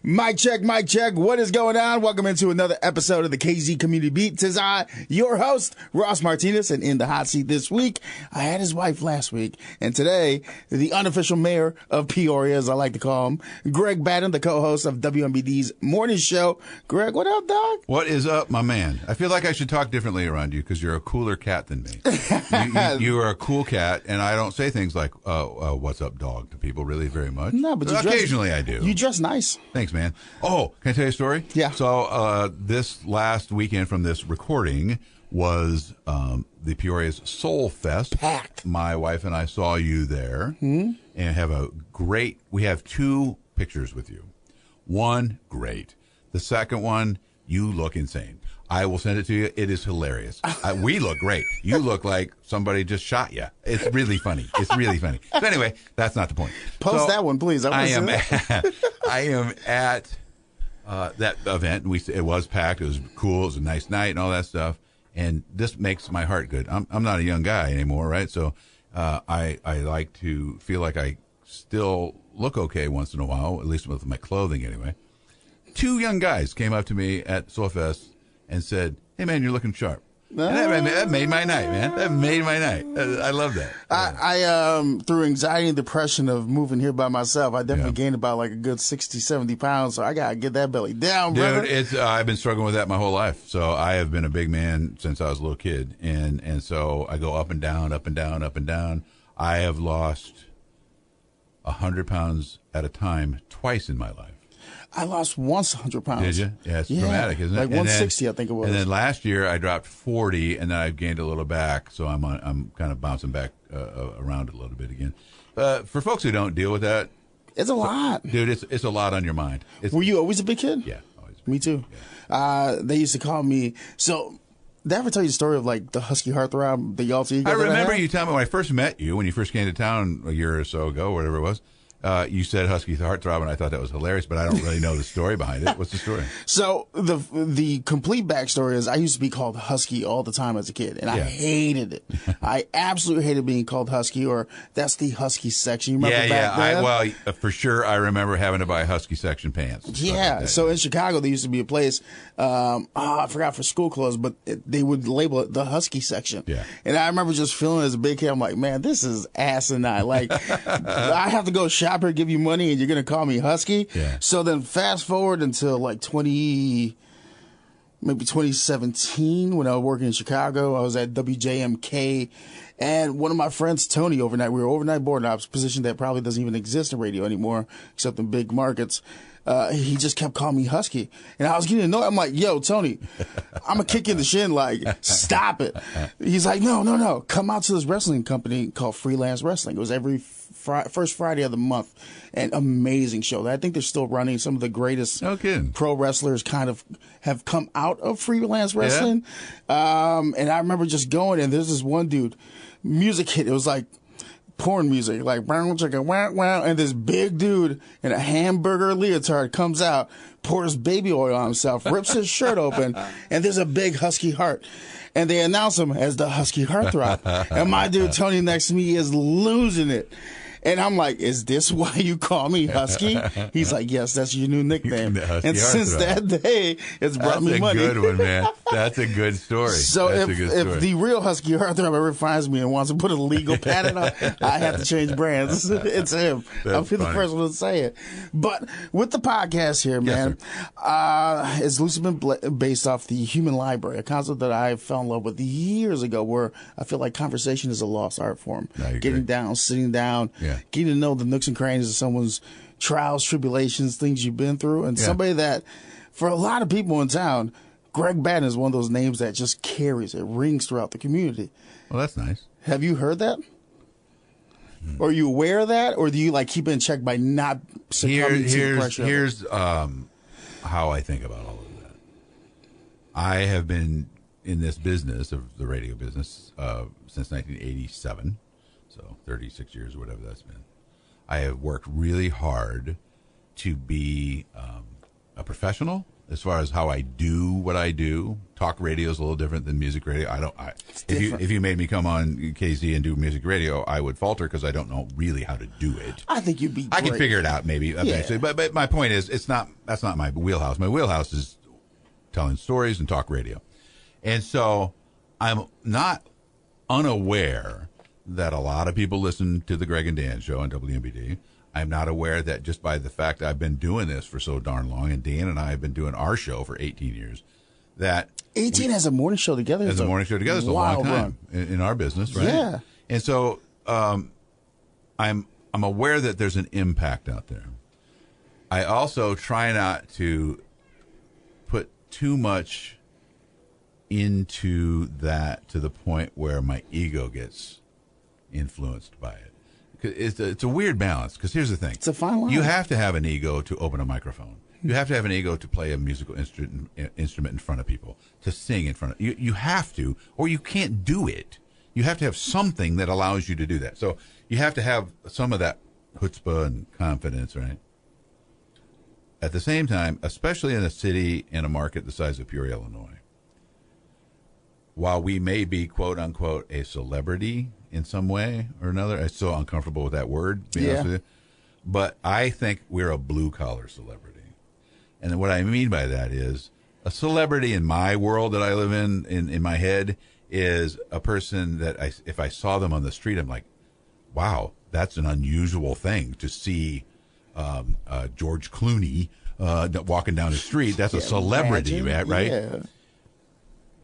Mic check, mic check. What is going on? Welcome into another episode of the KZ Community Beat. Tis I, your host, Ross Martinez, and in the hot seat this week, I had his wife last week, and today, the unofficial mayor of Peoria, as I like to call him, Greg Batton, the co-host of WMBD's morning show. Greg, what up, dog? What is up, my man? I feel like I should talk differently around you because you're a cooler cat than me. You are a cool cat, and I don't say things like, what's up, dog, to people really very much. No, but occasionally I do. You dress nice. Thanks, man. Oh, can I tell you a story? Yeah. So this last weekend from this recording was the Peoria's Soul Fest. Packed. My wife and I saw you there and we have two pictures with you. One, great. The second one, you look insane. I will send it to you. It is hilarious. We look great. You look like somebody just shot you. It's really funny. It's really funny. So anyway, that's not the point. Post that one, please. I am at that event. It was packed. It was cool. It was a nice night and all that stuff. And this makes my heart good. I'm not a young guy anymore, right? So I like to feel like I still look okay once in a while, at least with my clothing anyway. Two young guys came up to me at Soulfest and said, "Hey, man, you're looking sharp." And that made my night, man. That made my night. I love that. I through anxiety and depression of moving here by myself, I definitely gained about like a good 60, 70 pounds. So I got to get that belly down, brother. Dude, I've been struggling with that my whole life. So I have been a big man since I was a little kid. And so I go up and down, up and down, up and down. I have lost 100 pounds at a time twice in my life. I lost once 100 pounds. Did you? Yeah, it's dramatic, isn't it? Like 160, I think it was. And then last year I dropped 40, and then I've gained a little back, so I'm kind of bouncing back around a little bit again. For folks who don't deal with that, it's a lot, dude. It's a lot on your mind. Were you always a big kid? Yeah, always. Me too. Yeah. They used to call me. So, did I ever tell you the story of like the husky heartthrob, the alter ego? I remember you telling me when I first met you, when you first came to town a year or so ago, whatever it was. You said husky heartthrob, and I thought that was hilarious, but I don't really know the story behind it. What's the story? So the complete backstory is I used to be called Husky all the time as a kid, and I hated it. I absolutely hated being called Husky, or that's the Husky section. You remember back then? Well, for sure, I remember having to buy Husky section pants. Yeah, so in Chicago, there used to be a place, I forgot for school clothes, but they would label it the Husky section. Yeah. And I remember just feeling as a big kid, I'm like, man, this is asinine. Like, I have to go shop here, give you money, and you're going to call me Husky? Yeah. So then fast forward until like 2017, when I was working in Chicago. I was at WJMK, and one of my friends, Tony, we were overnight board ops, position that probably doesn't even exist in radio anymore, except in big markets. He just kept calling me Husky. And I was getting annoyed. I'm like, yo, Tony, I'm going to kick you in the shin. Like, stop it. He's like, no. Come out to this wrestling company called Freelance Wrestling. It was every first Friday of the month. An amazing show that I think they're still running. Some of the greatest pro wrestlers kind of have come out of Freelance Wrestling. Yeah. And I remember just going, and there's this one dude, music hit. It was like porn music, like brown chicken, wow, and this big dude in a hamburger leotard comes out, pours baby oil on himself, rips his shirt open, and there's a big husky heart. And they announce him as the Husky Heartthrob. And my dude Tony next to me is losing it. And I'm like, is this why you call me Husky? He's like, yes, that's your new nickname. And since that day, it's brought me money. That's a good one, man. That's a good story. So if the real Husky Heartthrob ever finds me and wants to put a legal patent on, I have to change brands. It's him. I'll be the first one to say it. But with the podcast here, man, it's loosely been based off the human library, a concept that I fell in love with years ago, where I feel like conversation is a lost art form. Getting down, sitting down. Yeah. Getting to know the nooks and crannies of someone's trials, tribulations, things you've been through. And somebody that, for a lot of people in town, Greg Batton is one of those names that just carries, it rings throughout the community. Well, that's nice. Have you heard that? Or are you aware of that? Or do you like keep it in check by not succumbing to the pressure? Here's how I think about all of that. I have been in this business, of the radio business, since 1987. So 36 years or whatever that's been. I have worked really hard to be a professional as far as how I do what I do. Talk radio is a little different than music radio. If you made me come on KZ and do music radio, I would falter because I don't know really how to do it. I think you'd be great. I can figure it out maybe eventually, but my point is that's not my wheelhouse. My wheelhouse is telling stories and talk radio. And so I'm not unaware that a lot of people listen to the Greg and Dan show on WMBD. I'm not aware that just by the fact that I've been doing this for so darn long, and Dan and I have been doing our show for 18 years, that 18 has a morning show together. As a morning show together is a long time in our business, right? Yeah. And so I'm aware that there's an impact out there. I also try not to put too much into that to the point where my ego gets influenced by it. It's a weird balance, because here's the thing. It's a fine line. You have to have an ego to open a microphone. You have to have an ego to play a musical instrument in front of people, to sing in front of you. You have to, or you can't do it. You have to have something that allows you to do that. So you have to have some of that chutzpah and confidence, right? At the same time, especially in a city and a market the size of Peoria, Illinois, while we may be, quote unquote, a celebrity in some way or another, I'm so uncomfortable with that word, to be honest with you, but I think we're a blue-collar celebrity. And what I mean by that is a celebrity in my world that I live in my head, is a person that if I saw them on the street, I'm like, wow, that's an unusual thing to see George Clooney walking down the street. That's a celebrity, right? Yeah.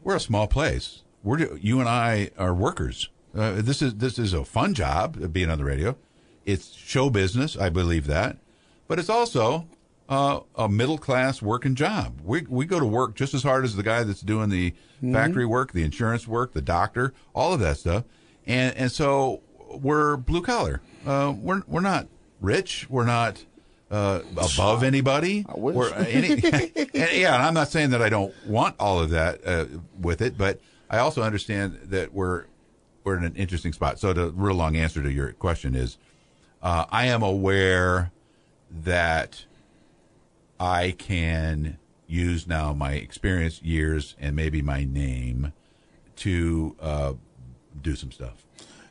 We're a small place. You and I are workers. This is a fun job, being on the radio. It's show business, I believe that, but it's also a middle class working job. We go to work just as hard as the guy that's doing the factory work, the insurance work, the doctor, all of that stuff, and so we're blue collar. We're not rich. We're not above anybody. I wish. And I'm not saying that I don't want all of that with it, but I also understand that we're in an interesting spot. So the real long answer to your question is, I am aware that I can use now my experience, years, and maybe my name to do some stuff.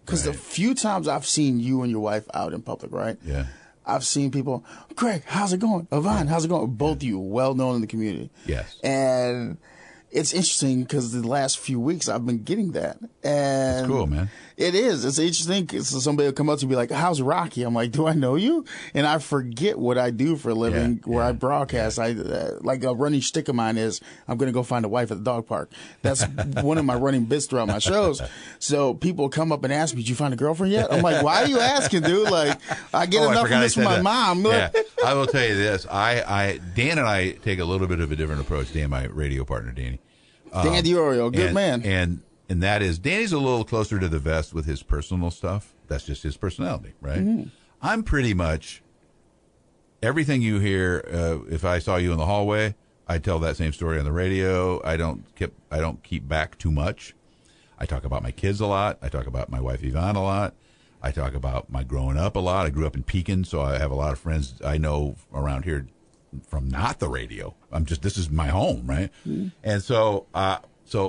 Because the few times I've seen you and your wife out in public, right? Yeah. I've seen people, Greg, how's it going? Yvonne, how's it going? Both of you, well known in the community. Yes. And it's interesting because the last few weeks I've been getting that. And it's cool, man. It is. It's interesting. So somebody will come up to me like, how's Rocky? I'm like, do I know you? And I forget what I do for a living, where I broadcast. I like a running shtick of mine is, I'm going to go find a wife at the dog park. That's one of my running bits throughout my shows. So people come up and ask me, did you find a girlfriend yet? I'm like, why are you asking, dude? Like, I get enough of this from my mom. Yeah. I will tell you this. Dan and I take a little bit of a different approach. Dan, my radio partner, Danny. Dan DiOrio, good man. And that is, Danny's a little closer to the vest with his personal stuff. That's just his personality, right? Mm-hmm. I'm pretty much everything you hear. If I saw you in the hallway, I'd tell that same story on the radio. I don't keep back too much. I talk about my kids a lot. I talk about my wife Yvonne a lot. I talk about my growing up a lot. I grew up in Pekin, so I have a lot of friends I know around here from not the radio. This is my home, right? Mm-hmm. And so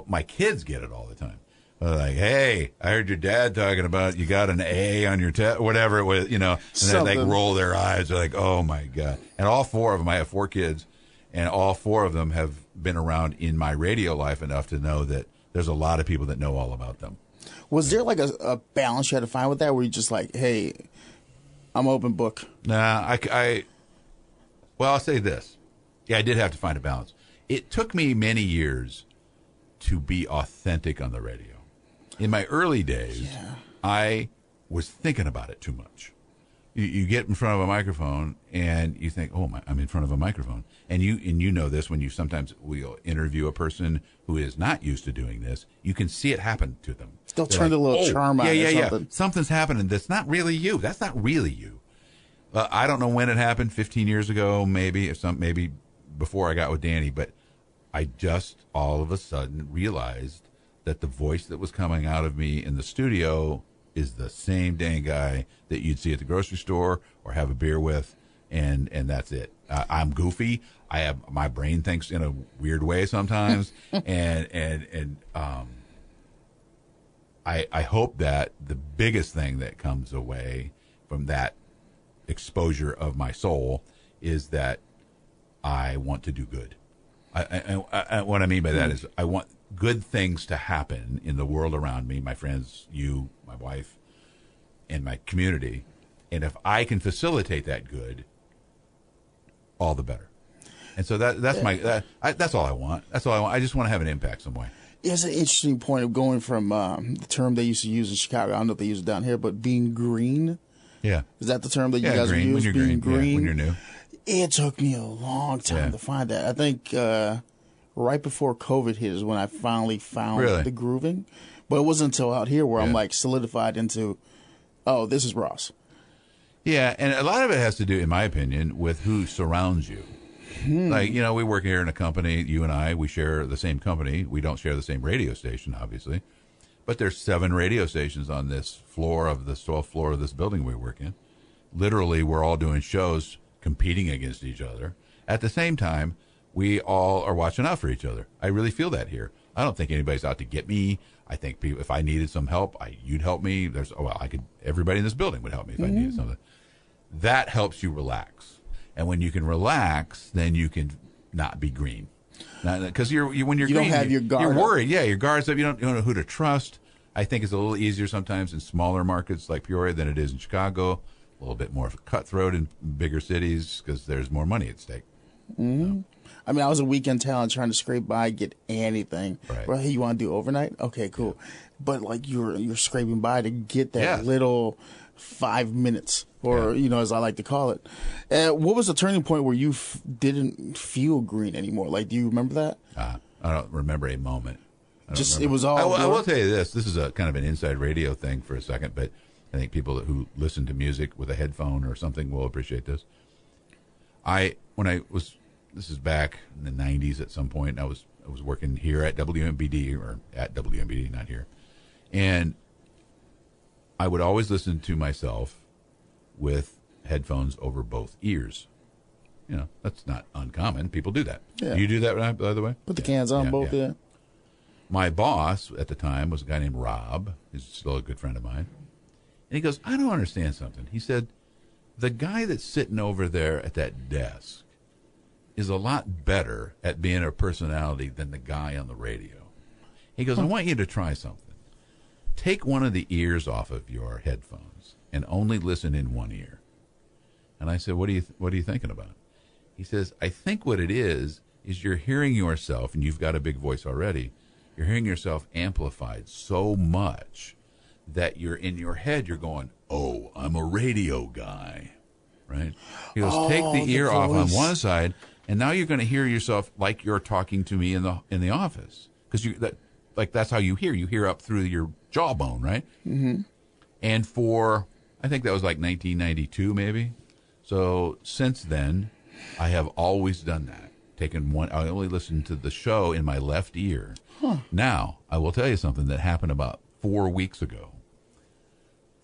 my kids get it all the time. They're like, hey, I heard your dad talking about you got an A on your test, whatever it was, and then they roll their eyes. They're like, oh my God. And all four of them, I have 4 kids, and all 4 of them have been around in my radio life enough to know that there's a lot of people that know all about them. Was there like a balance you had to find with that, where you just like, hey, I'm open book? Nah, well, I'll say this. Yeah, I did have to find a balance. It took me many years to be authentic on the radio. In my early days, I was thinking about it too much. You get in front of a microphone and you think, oh, I'm in front of a microphone. And you know this when you sometimes will interview a person who is not used to doing this. You can see it happen to them. They'll turn a little charm on or something. Something's happening that's not really you. That's not really you. I don't know when it happened, 15 years ago, maybe before I got with Danny, but I just all of a sudden realized that the voice that was coming out of me in the studio is the same dang guy that you'd see at the grocery store or have a beer with and that's it. I'm goofy. My brain thinks in a weird way sometimes, and I hope that the biggest thing that comes away from that exposure of my soul is that I want to do good. What I mean by that is I want good things to happen in the world around me, my friends, you, my wife, and my community. And if I can facilitate that good, all the better. And so that's all I want. That's all I want. I just want to have an impact some way. It's an interesting point of going from the term they used to use in Chicago. I don't know if they use it down here, but being green. Yeah. Is that the term that you guys green. use? When you're being green. Yeah, when you're new. It took me a long time to find that. I think right before COVID hit is when I finally found the grooving. But it wasn't until out here where I'm like solidified into, oh, this is Ross. Yeah, and a lot of it has to do, in my opinion, with who surrounds you. Like, we work here in a company, you and I, we share the same company. We don't share the same radio station, obviously. But there's 7 radio stations on this floor of the 12th floor of this building we work in. Literally, we're all doing shows competing against each other. At the same time, we all are watching out for each other. I really feel that here. I don't think anybody's out to get me. I think people, if I needed some help, you'd help me. Everybody in this building would help me if I needed something. That helps you relax. And when you can relax, then you can not be green. Because when you're green, don't have your guard you're up. worried. Yeah, your guard's up. You don't know who to trust. I think it's a little easier sometimes in smaller markets like Peoria than it is in Chicago. A little bit more cutthroat in bigger cities because there's more money at stake. Mm-hmm. I mean, I was a weekend talent trying to scrape by, get anything. Right. Well, hey, you want to do overnight? Okay, cool. Yeah. But like you're scraping by to get that little 5 minutes, or as I like to call it. What was the turning point where you didn't feel green anymore? Like, do you remember that? I don't remember a moment. It was all. I will tell you this. This is a kind of an inside radio thing for a second, but I think people who listen to music with a headphone or something will appreciate this. This is back in the 90s at some point. I was working here at WMBD, or at WMBD, not here. And I would always listen to myself with headphones over both ears. That's not uncommon. People do that. Yeah. You do that, by the way? Put the cans on both, yeah. My boss at the time was a guy named Rob. He's still a good friend of mine. And he goes, I don't understand something. He said, the guy that's sitting over there at that desk is a lot better at being a personality than the guy on the radio. He goes, I want you to try something. Take one of the ears off of your headphones and only listen in one ear. And I said, what are you thinking about? He says, I think what it is you're hearing yourself, and you've got a big voice already, you're hearing yourself amplified so much that you're in your head, you're going, oh, I'm a radio guy, right? He goes, take the ear off on one side, and now you're going to hear yourself like you're talking to me in the office, because that's how you hear. You hear up through your jawbone, right? Mm-hmm. And I think that was like 1992, maybe. So since then, I have always done that. I only listened to the show in my left ear. Huh. Now, I will tell you something that happened about 4 weeks ago.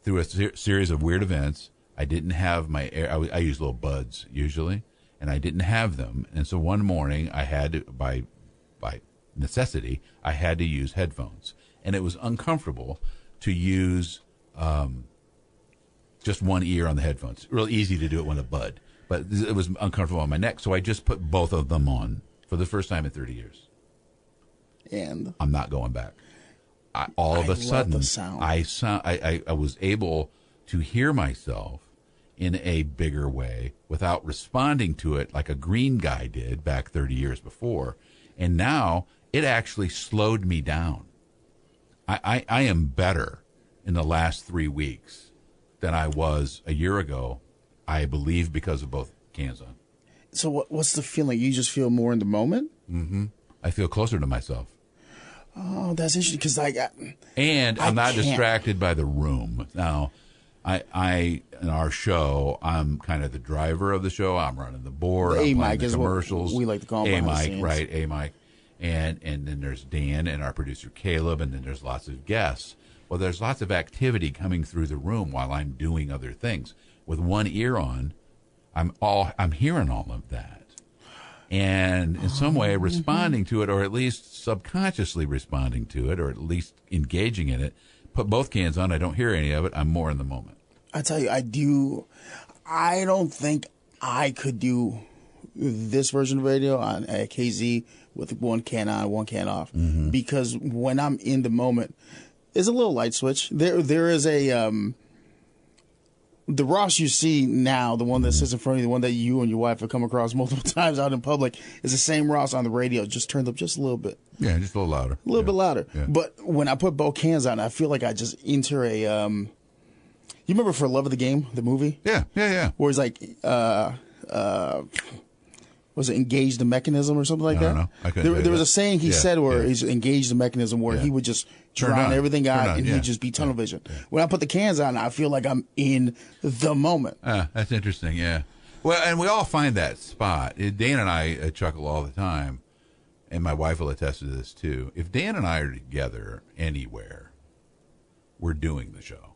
Through a series of weird events, I didn't have my air. I use little buds usually, and I didn't have them. And so one morning, I had to, by necessity, I had to use headphones, and it was uncomfortable to use just one ear on the headphones. Real easy to do it with a bud, but it was uncomfortable on my neck. So I just put both of them on for the first time in 30 years, and I'm not going back. All of a sudden, I was able to hear myself in a bigger way without responding to it like a green guy did back 30 years before. And now it actually slowed me down. I am better in the last 3 weeks than I was a year ago, I believe, because of both cans on. So what's the feeling? You just feel more in the moment? Mm-hmm. I feel closer to myself. Oh, that's interesting, because I'm not distracted by the room. Now, I in our show, I'm kind of the driver of the show. I'm running the board. I'm playing the commercials. We like to call them A-Mike, right? A-Mike. And then there's Dan and our producer Caleb, and then there's lots of guests. Well, there's lots of activity coming through the room while I'm doing other things. With one ear on, I'm hearing all of that, and in some way responding to it, or at least subconsciously responding to it, or at least engaging in it. Put both cans on. I don't hear any of it. I'm more in the moment. I tell you, I don't think I could do this version of radio on a KZ with one can on, one can off, because when I'm in the moment, it's a little light switch. There is a the Ross you see now, the one that sits in front of you, the one that you and your wife have come across multiple times out in public, is the same Ross on the radio, just turned up just a little bit. Yeah, just a little louder. A little bit louder. Yeah. But when I put both cans on, I feel like I just enter a you remember For Love of the Game, the movie? Yeah. Where it's like was it engage the mechanism or something like that? I don't know. There was a saying he said where he's engaged the mechanism where he would just drown everything out and he'd just be tunnel vision. When I put the cans on, I feel like I'm in the moment. That's interesting, yeah. Well, and we all find that spot. Dan and I chuckle all the time, and my wife will attest to this too. If Dan and I are together anywhere, we're doing the show.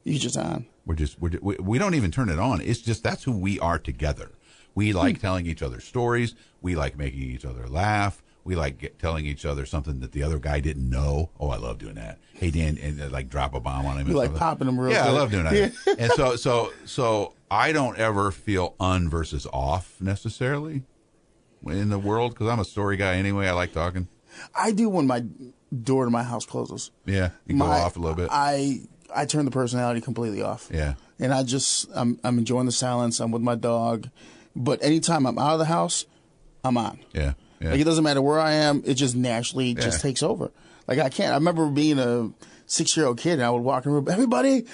You just on. We don't even turn it on. It's just that's who we are together. We like telling each other stories. We like making each other laugh. We like telling each other something that the other guy didn't know. Oh, I love doing that. Hey, Dan, and like drop a bomb on him. You like popping him real quick. Yeah, I love doing that. Yeah. And so I don't ever feel on versus off necessarily in the world because I'm a story guy anyway. I like talking. I do when my door to my house closes. Yeah, you go off a little bit. I turn the personality completely off. Yeah. And I'm enjoying the silence. I'm with my dog. But anytime I'm out of the house, I'm on. Yeah. Like it doesn't matter where I am. It just naturally just takes over. Like I can't. I remember being a 6-year-old kid and I would walk in the room, everybody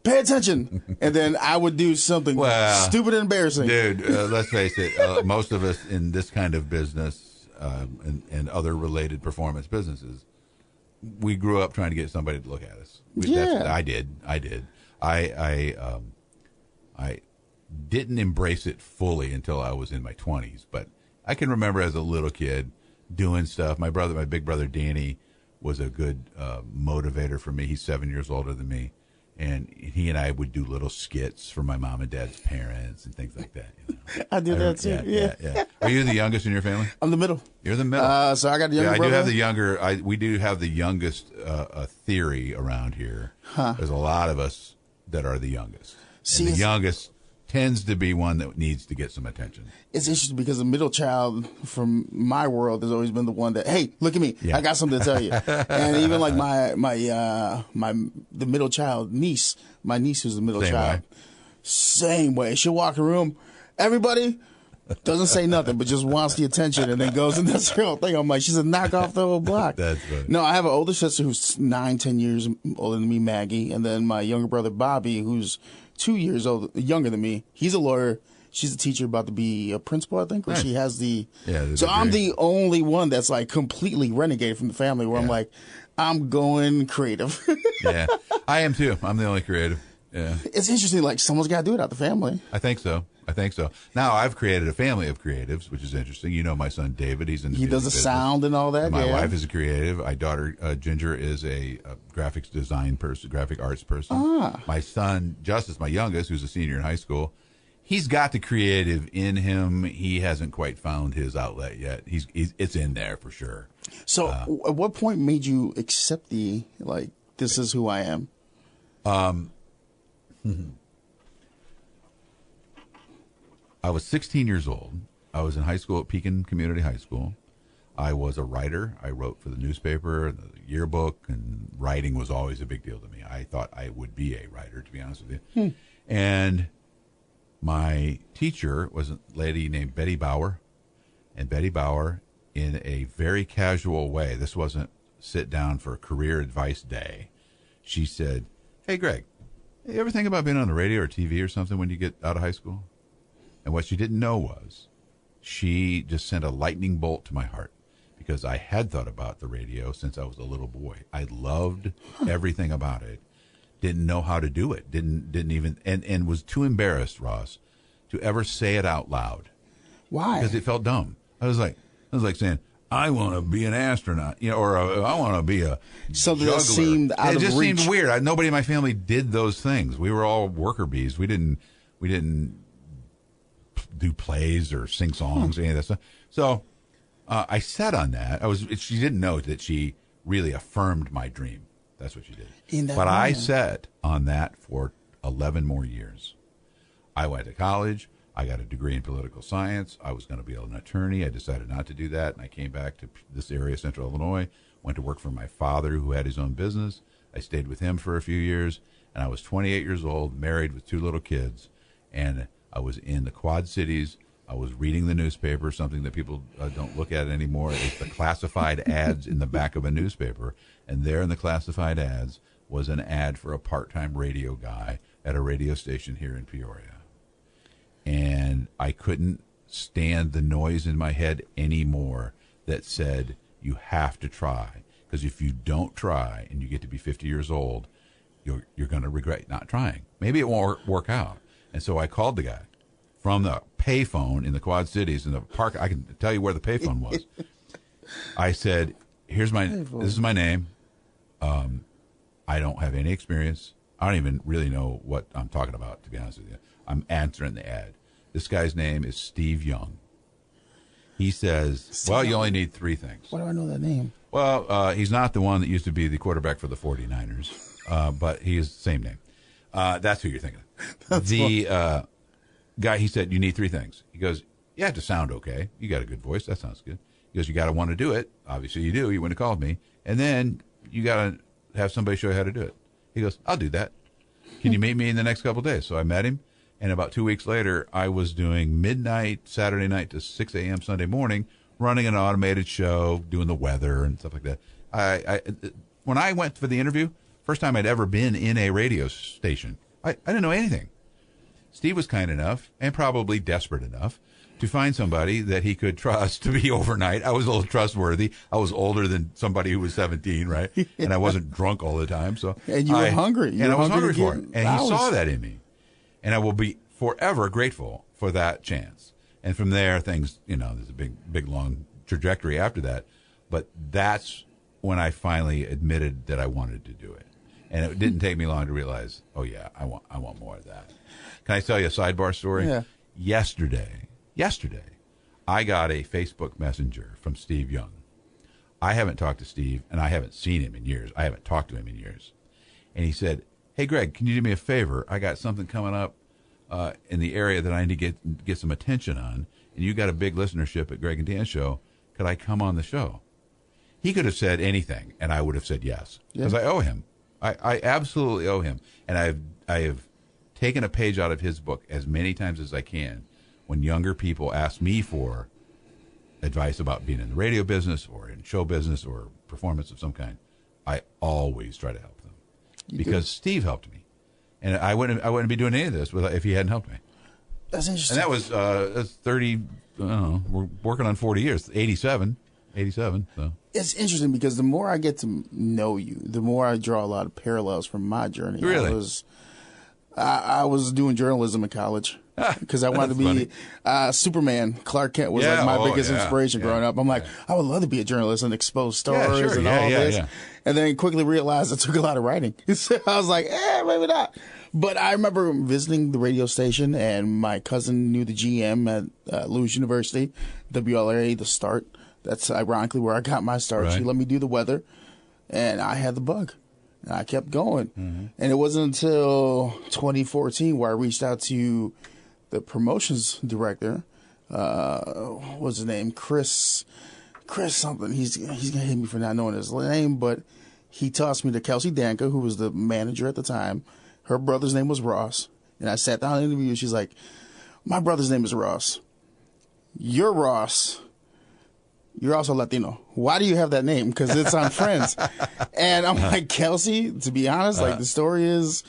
pay attention. And then I would do something stupid and embarrassing. Dude, let's face it. Most of us in this kind of business and other related performance businesses, we grew up trying to get somebody to look at us. I did. I didn't embrace it fully until I was in my 20s, but I can remember as a little kid doing stuff. My big brother Danny was a good motivator for me. He's 7 years older than me, and he and I would do little skits for my mom and dad's parents and things like that. You know? I do that too. Yeah. Are you the youngest in your family? I'm the middle. You're the middle. So I got the younger brother. I do have the younger. We do have the youngest theory around here. There's a lot of us that are the youngest. And the youngest tends to be one that needs to get some attention. It's interesting because the middle child from my world has always been the one that, hey, look at me, I got something to tell you. And even like the middle child niece, my niece who's the middle child, same way. She'll walk in the room, everybody doesn't say nothing, but just wants the attention and then goes and does her whole thing. I'm like, she's a knockoff the whole block. That's funny. No, I have an older sister who's 9-10 years older than me, Maggie, and then my younger brother Bobby, who's 2 years younger than me. He's a lawyer. She's a teacher, about to be a principal, I think. Or she has the. Yeah. So I'm the only one that's like completely renegade from the family. Where I'm like, I'm going creative. Yeah, I am too. I'm the only creative. Yeah. It's interesting. Like someone's got to do it out the family. I think so. Now I've created a family of creatives, which is interesting. You know, my son David. He does the sound and all that. And my wife is a creative. My daughter Ginger is a graphics design person, graphic arts person. My son Justice, my youngest, who's a senior in high school, he's got the creative in him. He hasn't quite found his outlet yet. It's in there for sure. So, at what point made you accept this is who I am? I was 16 years old. I was in high school at Pekin Community High School. I was a writer. I wrote for the newspaper, the yearbook, and writing was always a big deal to me. I thought I would be a writer, to be honest with you. And my teacher was a lady named Betty Bauer. And Betty Bauer, in a very casual way, this wasn't sit down for career advice day, she said, "Hey, Greg, you ever think about being on the radio or TV or something when you get out of high school?" And what she didn't know was she just sent a lightning bolt to my heart because I had thought about the radio since I was a little boy. I loved everything about it. Didn't know how to do it. Didn't even and was too embarrassed, Ross, to ever say it out loud. Why? Because it felt dumb. I was like saying, I want to be an astronaut, or I want to be a something juggler. That seemed out of reach. It just seemed weird. Nobody in my family did those things. We were all worker bees. We didn't do plays or sing songs or any of that stuff. So I sat on that. She didn't know that she really affirmed my dream. That's what she did. But I sat on that for 11 more years. I went to college. I got a degree in political science. I was going to be an attorney. I decided not to do that, and I came back to this area, Central Illinois, went to work for my father, who had his own business. I stayed with him for a few years, and I was 28 years old, married with 2 little kids, and I was in the Quad Cities. I was reading the newspaper, something that people don't look at anymore. It's the classified ads in the back of a newspaper, and there in the classified ads was an ad for a part-time radio guy at a radio station here in Peoria. And I couldn't stand the noise in my head anymore that said, you have to try. Because if you don't try and you get to be 50 years old, you're going to regret not trying. Maybe it won't work out. And so I called the guy from the payphone in the Quad Cities in the park. I can tell you where the payphone was. I said, this is my name. I don't have any experience. I don't even really know what I'm talking about, to be honest with you. I'm answering the ad. This guy's name is Steve Young. He says, well, you only need 3 things. Why do I know that name? Well, he's not the one that used to be the quarterback for the 49ers, but he is the same name. That's who you're thinking of. The guy, he said, you need 3 things. He goes, you have to sound okay. You got a good voice. That sounds good. He goes, you got to want to do it. Obviously you do. You wouldn't have called me. And then you got to have somebody show you how to do it. He goes, I'll do that. Can you meet me in the next couple of days? So I met him. And about 2 weeks later, I was doing midnight Saturday night to 6 a.m. Sunday morning, running an automated show, doing the weather and stuff like that. When I went for the interview, first time I'd ever been in a radio station, I didn't know anything. Steve was kind enough and probably desperate enough to find somebody that he could trust to be overnight. I was a little trustworthy. I was older than somebody who was 17, right? Yeah. And I wasn't drunk all the time. And you were hungry. I was hungry for it. And he saw that in me. And I will be forever grateful for that chance. And from there, things, there's a big, long trajectory after that. But that's when I finally admitted that I wanted to do it. And it didn't take me long to realize, oh, yeah, I want more of that. Can I tell you a sidebar story? Yeah. Yesterday, I got a Facebook Messenger from Steve Young. I haven't talked to Steve, and I haven't seen him in years. I haven't talked to him in years. And he said, hey, Greg, can you do me a favor? I got something coming up in the area that I need to get some attention on, and you got a big listenership at Greg and Dan Show. Could I come on the show? He could have said anything, and I would have said yes, because I owe him. I absolutely owe him. And I have taken a page out of his book as many times as I can when younger people ask me for advice about being in the radio business or in show business or performance of some kind. I always try to help them because Steve helped me. And I wouldn't be doing any of this if he hadn't helped me. That's interesting. And that was that's 30, I don't know, we're working on 40 years, 87. So. It's interesting because the more I get to know you, the more I draw a lot of parallels from my journey. Really? I was doing journalism in college because I wanted to be Superman. Clark Kent was like my biggest inspiration growing up. I'm like, I would love to be a journalist and expose stories and all this. Yeah. And then quickly realized it took a lot of writing. So I was like, maybe not. But I remember visiting the radio station, and my cousin knew the GM at Lewis University, WLRA, The Start. That's ironically where I got my start. Right. She let me do the weather, and I had the bug. And I kept going. Mm-hmm. And it wasn't until 2014 where I reached out to the promotions director. What's his name? Chris something. He's going to hit me for not knowing his name, but he tossed me to Kelsey Danka, who was the manager at the time. Her brother's name was Ross. And I sat down in the interview. She's like, my brother's name is Ross. You're Ross. You're also Latino. Why do you have that name? Because it's on Friends. And I'm like, Kelsey, to be honest, like the story is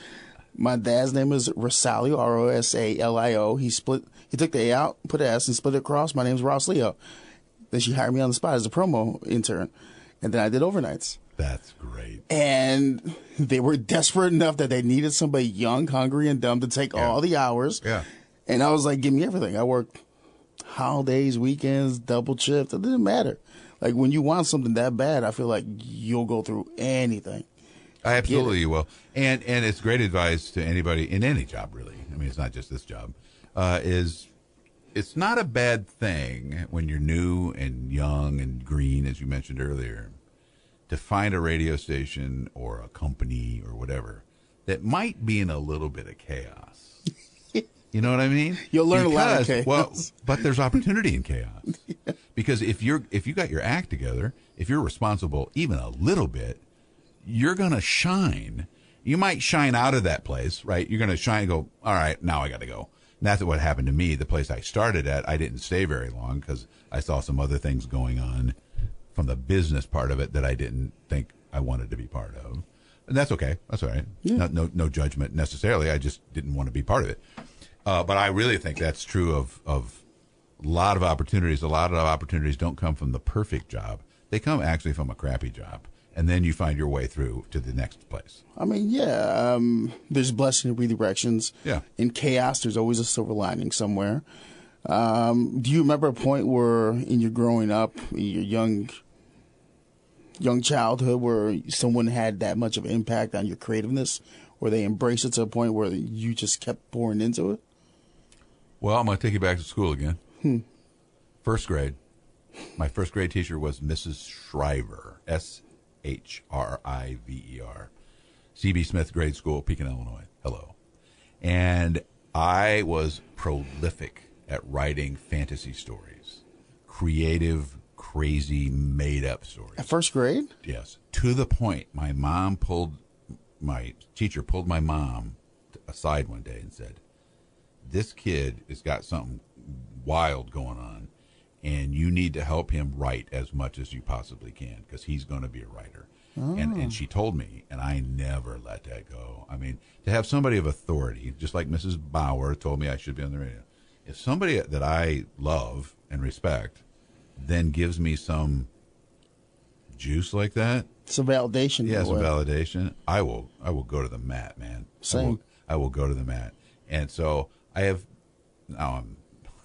my dad's name is Rosalio, Rosalio. He took the A out, put an S, and split it across. My name's Ross Leo. Then she hired me on the spot as a promo intern. And then I did overnights. That's great. And they were desperate enough that they needed somebody young, hungry, and dumb to take all the hours. Yeah. And I was like, give me everything. I worked holidays, weekends, double shift. It didn't matter. Like when you want something that bad, I feel like you'll go through anything. Absolutely you will. And it's great advice to anybody in any job, really. I mean, it's not just this job. Is it's not a bad thing when you're new and young and green, as you mentioned earlier, to find a radio station or a company or whatever that might be in a little bit of chaos. You know what I mean? You'll learn a lot of chaos. Well, but there's opportunity in chaos. Yeah. Because if you got your act together, if you're responsible even a little bit, you're going to shine. You might shine out of that place, right? You're going to shine and go, all right, now I got to go. And that's what happened to me. The place I started at, I didn't stay very long because I saw some other things going on from the business part of it that I didn't think I wanted to be part of. And that's okay. That's all right. Yeah. No judgment necessarily. I just didn't want to be part of it. But I really think that's true of a lot of opportunities. A lot of opportunities don't come from the perfect job. They come actually from a crappy job. And then you find your way through to the next place. I mean, yeah, there's blessing in redirections. Yeah. In chaos, there's always a silver lining somewhere. Do you remember a point where in your growing up, in your young childhood, where someone had that much of an impact on your creativeness, where they embraced it to a point where you just kept pouring into it? Well, I'm going to take you back to school again. First grade. My first grade teacher was Mrs. Shriver, Shriver, C.B. Smith Grade School, Pekin, Illinois. Hello. And I was prolific at writing fantasy stories, creative, crazy, made-up stories. At first grade? Yes. To the point, my teacher pulled my mom aside one day and said, this kid has got something wild going on, and you need to help him write as much as you possibly can because he's going to be a writer. Oh. And she told me, and I never let that go. I mean, to have somebody of authority, just like Mrs. Bauer told me I should be on the radio, if somebody that I love and respect then gives me some juice like that. It's a validation. Yeah, it's a validation. I will go to the mat, man. Same. I will go to the mat. And so I have, now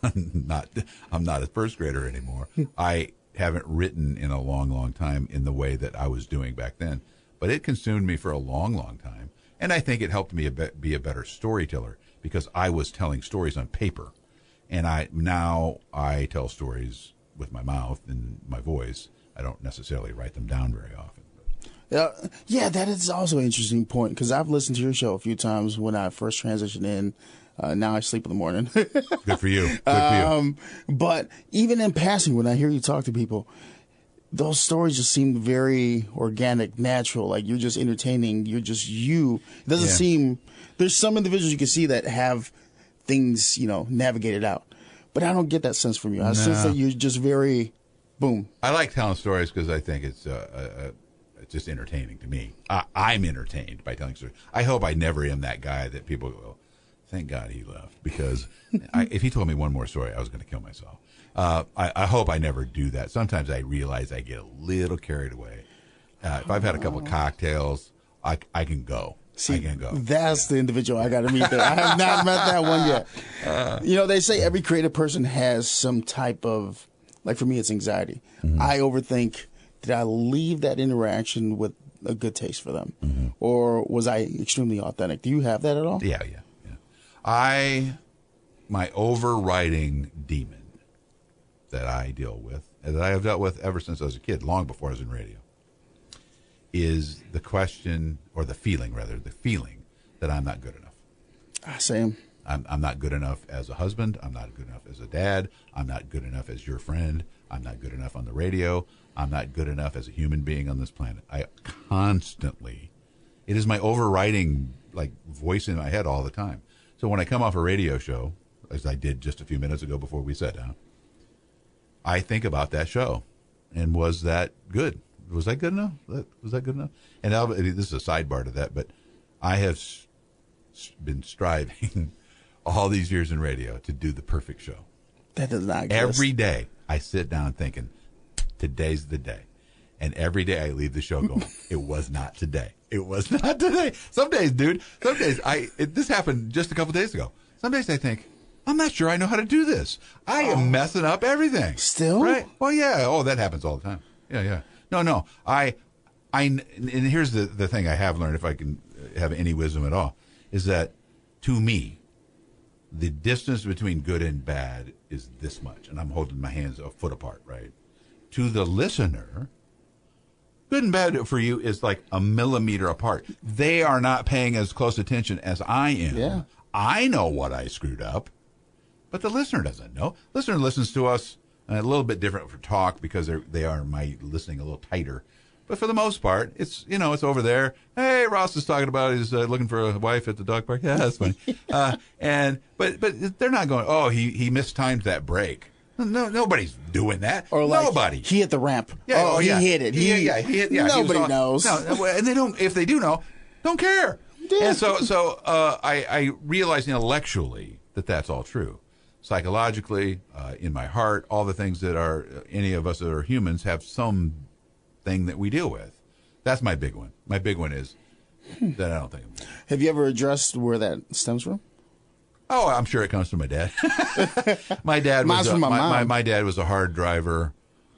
I'm not a first grader anymore. I haven't written in a long, long time in the way that I was doing back then. But it consumed me for a long, long time. And I think it helped me be a better storyteller because I was telling stories on paper. And now I tell stories with my mouth and my voice. I don't necessarily write them down very often. Yeah, that is also an interesting point because I've listened to your show a few times when I first transitioned in. Now I sleep in the morning. Good for you. Good for you. But even in passing, when I hear you talk to people, those stories just seem very organic, natural. Like you're just entertaining. You're just you. It doesn't seem. There's some individuals you can see that have things, navigated out. But I don't get that sense from you. I sense that you're just very, boom. I like telling stories because I think it's just entertaining to me. I'm entertained by telling stories. I hope I never am that guy that people go, thank God he left. Because if he told me one more story, I was going to kill myself. I hope I never do that. Sometimes I realize I get a little carried away. If I've had a couple of cocktails, I can go. See, that's the individual I got to meet there. I have not met that one yet. They say every creative person has some type of, like for me, it's anxiety. Mm-hmm. I overthink, did I leave that interaction with a good taste for them? Mm-hmm. Or was I extremely authentic? Do you have that at all? Yeah. My overriding demon that I deal with, and that I have dealt with ever since I was a kid, long before I was in radio, is the question, or the feeling that I'm not good enough. Same. I'm not good enough as a husband. I'm not good enough as a dad. I'm not good enough as your friend. I'm not good enough on the radio. I'm not good enough as a human being on this planet. I constantly, it is my overriding voice in my head all the time. So when I come off a radio show, as I did just a few minutes ago before we sat down, I think about that show. And was that good? Was that good enough? Was that good enough? And this is a sidebar to that, but I have been striving all these years in radio to do the perfect show. That does not exist. Every day I sit down thinking, today's the day. And every day I leave the show going, it was not today. It was not today. Some days, dude, this happened just a couple days ago. Some days I think, I'm not sure I know how to do this. I am messing up everything. Still? Right? Well, yeah. Oh, that happens all the time. Yeah. No. And here's the thing I have learned, if I can have any wisdom at all, is that to me, the distance between good and bad is this much, and I'm holding my hands a foot apart, right? To the listener, good and bad for you is like a millimeter apart. They are not paying as close attention as I am. Yeah. I know what I screwed up, but the listener doesn't know. Listener listens to us a little bit different for talk because they are my listening a little tighter. But for the most part, it's it's over there. Hey, Ross is talking about he's looking for a wife at the dog park. Yeah, that's funny. But they're not going, oh, he mistimed that break. No, nobody's doing that. Or like, nobody. He hit the ramp. Yeah, oh, he hit it. He hit. Yeah, nobody knows. No, and they don't. If they do know, don't care. Yeah. And so I realize intellectually that that's all true. Psychologically, in my heart, all the things that are any of us that are humans have some thing that we deal with. That's my big one. My big one is that I don't think. Have you ever addressed where that stems from? Oh, I'm sure it comes from my dad. My dad was my dad was a hard driver,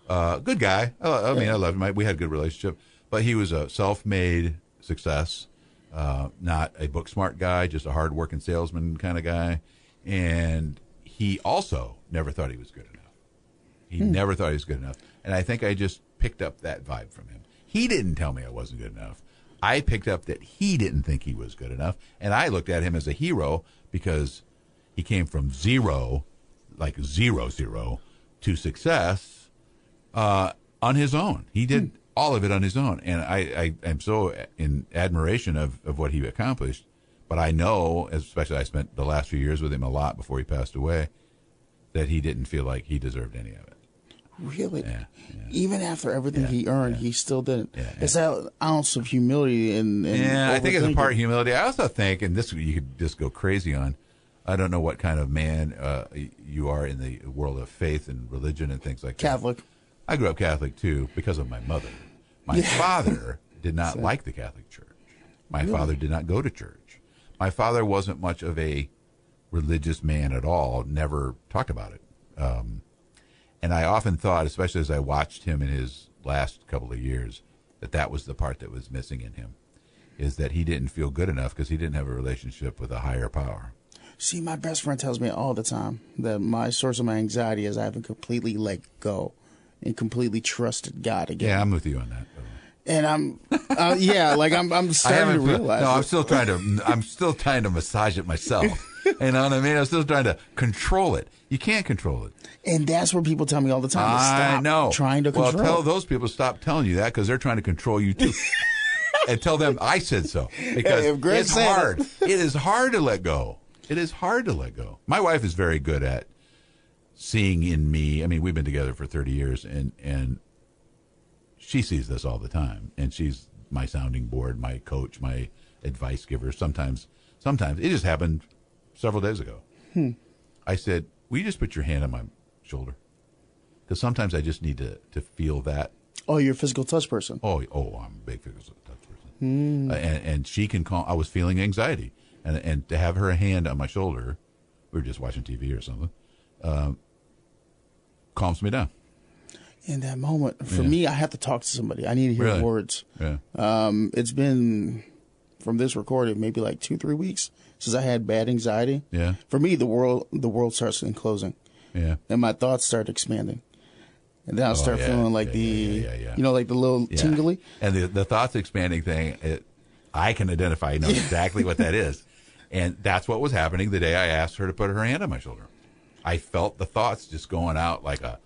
good guy. I mean, I loved him. We had a good relationship, but he was a self-made success, not a book smart guy, just a hard-working salesman kind of guy. And he also never thought he was good enough. He never thought he was good enough. And I think I just picked up that vibe from him. He didn't tell me I wasn't good enough. I picked up that he didn't think he was good enough. And I looked at him as a hero because he came from zero, like 0, to success on his own. He did all of it on his own. And I am so in admiration of what he accomplished. But I know, especially I spent the last few years with him a lot before he passed away, that he didn't feel like he deserved any of it. Really? Yeah. Even after everything he earned, he still didn't. Yeah. It's that ounce of humility and I think it's a part of humility. I also think, and this you could just go crazy on, I don't know what kind of man you are in the world of faith and religion and things like Catholic. that. I grew up Catholic, too, because of my mother. My father did not like the Catholic Church. My father did not go to church. My father wasn't much of a religious man at all, never talked about it. And I often thought, especially as I watched him in his last couple of years, that was the part that was missing in him, is that he didn't feel good enough because he didn't have a relationship with a higher power. See, my best friend tells me all the time that my source of my anxiety is I haven't completely let go and completely trusted God again. Yeah, I'm with you on that. And I'm starting to realize. No, I'm still trying to massage it myself. You know what I mean? I'm still trying to control it. You can't control it. And that's what people tell me all the time. I know. Trying to control. Well, tell those people stop telling you that because they're trying to control you too. And tell them I said so because it's hard. It is hard to let go. It is hard to let go. My wife is very good at seeing in me. I mean, we've been together for 30 years, and she sees this all the time. And she's my sounding board, my coach, my advice giver. Sometimes it just happened several days ago. I said, will you just put your hand on my shoulder? Because sometimes I just need to feel that. Oh, you're a physical touch person. Oh, I'm a big physical touch person. And she can calm. I was feeling anxiety. And to have her hand on my shoulder, we were just watching TV or something, calms me down. In that moment, for me, I have to talk to somebody. I need to hear words. Yeah. It's been, from this recording, maybe like 2-3 weeks since I had bad anxiety. Yeah. For me, the world starts enclosing. Yeah. And my thoughts start expanding. And then I'll start feeling like like the little tingly. And the thoughts expanding thing, I can identify, know exactly what that is. And that's what was happening the day I asked her to put her hand on my shoulder. I felt the thoughts just going out like a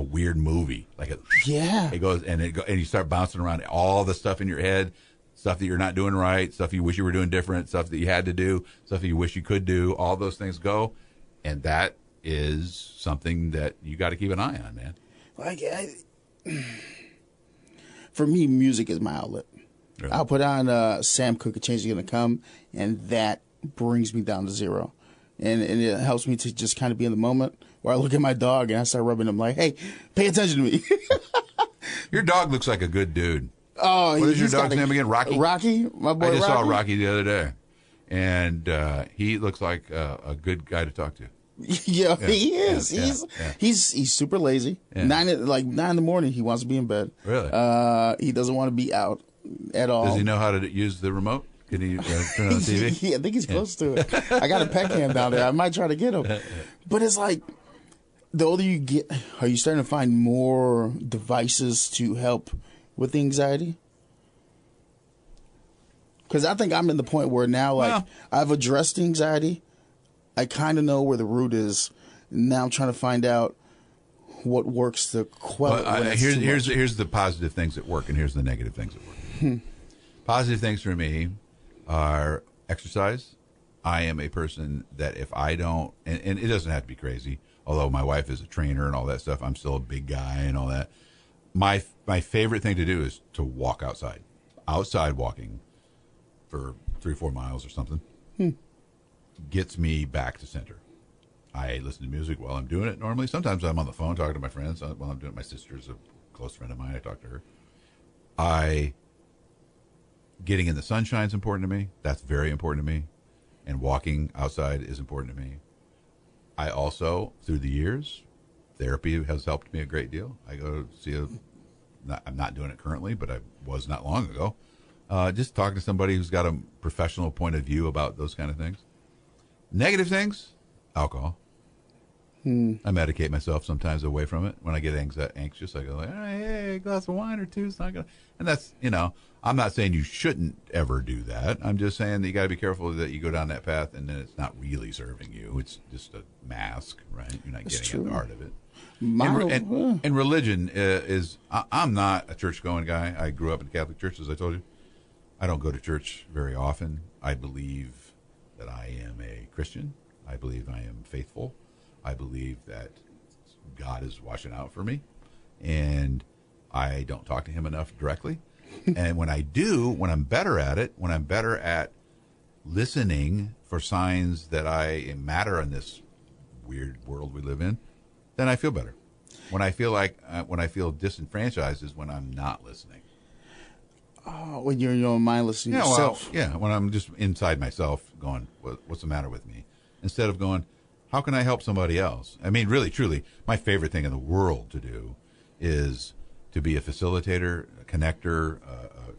weird movie. It goes and you start bouncing around all the stuff in your head, stuff that you're not doing right, stuff you wish you were doing different, stuff that you had to do, stuff that you wish you could do. All those things go, and that is something that you got to keep an eye on, man. For me, music is my outlet. Really? I'll put on Sam Cooke, A Change Is Gonna Come, and that brings me down to zero. And it helps me to just kind of be in the moment where I look at my dog and I start rubbing him like, hey, pay attention to me. Your dog looks like a good dude. Oh, what is your dog's name again? Rocky? Rocky, my boy Rocky. I just saw Rocky the other day. And he looks like a good guy to talk to. Yeah, he is. He's super lazy. Yeah. 9 in the morning, he wants to be in bed. Really? He doesn't want to be out at all. Does he know how to use the remote? Can he turn on the TV? I think he's close to it. I got a pet cam down there. I might try to get him. But it's like, the older you get, are you starting to find more devices to help with anxiety? Because I think I'm in the point where now, like, I've addressed anxiety. I kind of know where the root is. Now I'm trying to find out what works to quell it. Here's the positive things that work, and here's the negative things that work. Positive things for me are exercise. I am a person that if I don't, and it doesn't have to be crazy, although my wife is a trainer and all that stuff, I'm still a big guy and all that. My favorite thing to do is to walk outside. Outside walking for 3 or 4 miles or something gets me back to center. I listen to music while I'm doing it normally. Sometimes I'm on the phone talking to my friends while I'm doing it. My sister's a close friend of mine. I talk to her. Getting in the sunshine is important to me. That's very important to me. And walking outside is important to me. I also, through the years, therapy has helped me a great deal. I go see I'm not doing it currently, but I was not long ago. Just talking to somebody who's got a professional point of view about those kind of things. Negative things, alcohol. I medicate myself sometimes away from it. When I get anxious, I go, like, hey, a glass of wine or two is not going to... And that's, I'm not saying you shouldn't ever do that. I'm just saying that you got to be careful that you go down that path and then it's not really serving you. It's just a mask, right? You're not getting at the heart of it. And religion is... I'm not a church-going guy. I grew up in the Catholic Church, as I told you. I don't go to church very often. I believe that I am a Christian. I believe I am faithful. I believe that God is watching out for me, and I don't talk to him enough directly. And when I do, when I'm better at it, when I'm better at listening for signs that I matter in this weird world we live in, then I feel better. When I feel disenfranchised is when I'm not listening. Oh, when you're in your own mind listening to yourself. When I'm just inside myself going, what's the matter with me? Instead of going, how can I help somebody else? I mean, really, truly, my favorite thing in the world to do is to be a facilitator, a connector,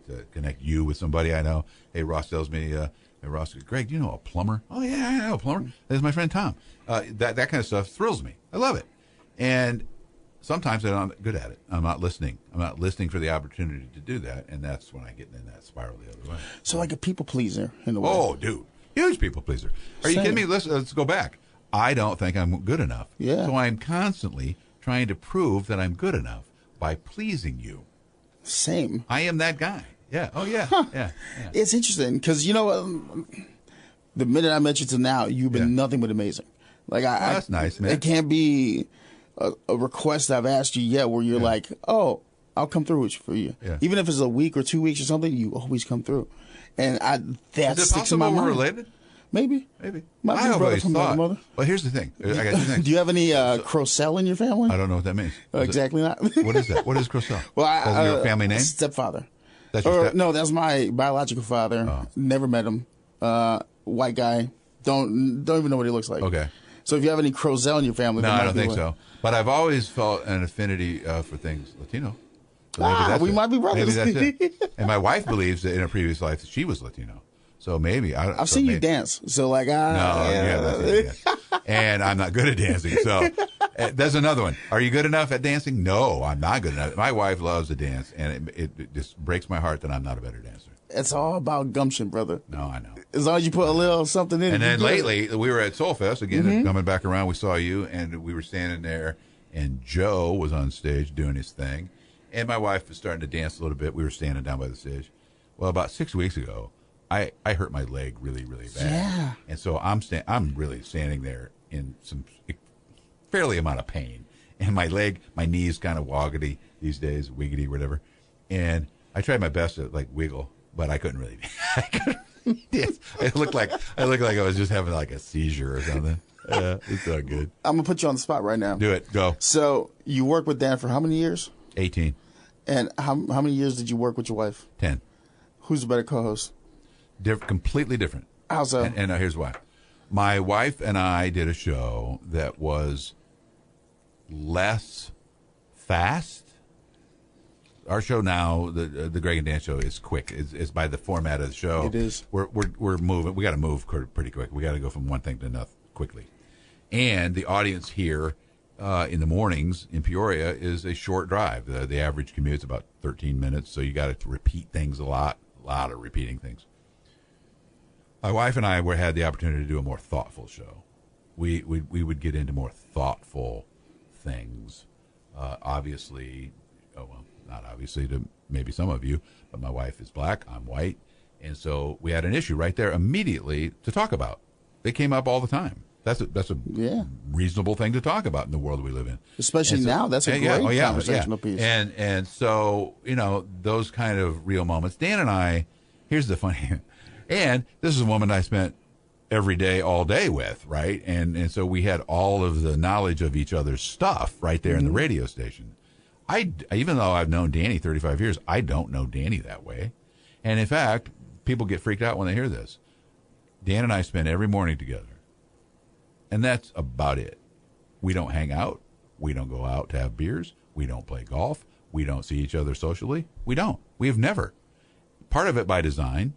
to connect you with somebody I know. Hey, Ross tells me, hey, Ross, Greg, do you know a plumber? Oh, yeah, I know a plumber. There's my friend Tom. That kind of stuff thrills me. I love it. And sometimes I'm not good at it. I'm not listening. I'm not listening for the opportunity to do that, and that's when I get in that spiral the other way. So like a people pleaser in a way. Oh, dude. Huge people pleaser. Are you kidding me? Let's go back. I don't think I'm good enough. Yeah. So I'm constantly trying to prove that I'm good enough by pleasing you. Same. I am that guy. Yeah. Oh, yeah. Huh. Yeah. It's interesting because, the minute I met you to now, you've been nothing but amazing. Like that's nice, man. It can't be a request I've asked you yet where you're like, oh, I'll come through for you. Yeah. Even if it's a week or 2 weeks or something, you always come through. And that sticks in my mind. We're related? Maybe. I always thought. Well, here's the thing. I got 2 things. Do you have any Crocell in your family? I don't know what that means. Exactly not. What is that? What is Crocell? Well, your family name? Stepfather. That's your No, that's my biological father. Oh. Never met him. White guy. Don't even know what he looks like. Okay. So if you have any Crozell in your family, no, I don't think so. But I've always felt an affinity for things Latino. So we might be brothers. Maybe that's it. And my wife believes that in a previous life she was Latino. So maybe I've seen you dance. So like that's it. And I'm not good at dancing. So there's another one. Are you good enough at dancing? No, I'm not good enough. My wife loves to dance, and it just breaks my heart that I'm not a better dancer. It's all about gumption, brother. No, I know. As long as you put a little something in. And then lately, we were at Soulfest again. Coming back around, we saw you, and we were standing there, and Joe was on stage doing his thing, and my wife was starting to dance a little bit. We were standing down by the stage. Well, about 6 weeks ago, I hurt my leg really, really bad. Yeah. And so I'm really standing there in some fairly amount of pain, and my knee's kind of woggity these days, wiggity, whatever. And I tried my best to wiggle. But I couldn't really. Dance. It looked like I was just having a seizure or something. It's not good. I'm gonna put you on the spot right now. Do it. Go. So you worked with Dan for how many years? 18. And how many years did you work with your wife? 10. Who's the better co-host? Completely different. How so? And here's why. My wife and I did a show that was less fast. Our show now, the Greg and Dan show, is quick. It's by the format of the show. It is. We're moving. We got to move pretty quick. We got to go from one thing to another quickly. And the audience here in the mornings in Peoria is a short drive. The average commute's about 13 minutes, so you got to repeat things a lot of repeating things. My wife and I had the opportunity to do a more thoughtful show. We would get into more thoughtful things. Obviously, not obviously to maybe some of you, but my wife is black, I'm white, and so we had an issue right there immediately to talk about. It came up all the time. That's a reasonable thing to talk about in the world we live in. Especially now, that's a great conversational piece. And so, those kind of real moments. Dan and I, here's the funny, and this is a woman I spent every day, all day with, right? And so we had all of the knowledge of each other's stuff right there in the radio station. Even though I've known Danny 35 years, I don't know Danny that way. And in fact, people get freaked out when they hear this. Dan and I spend every morning together. And that's about it. We don't hang out. We don't go out to have beers. We don't play golf. We don't see each other socially. We don't. We have never. Part of it by design,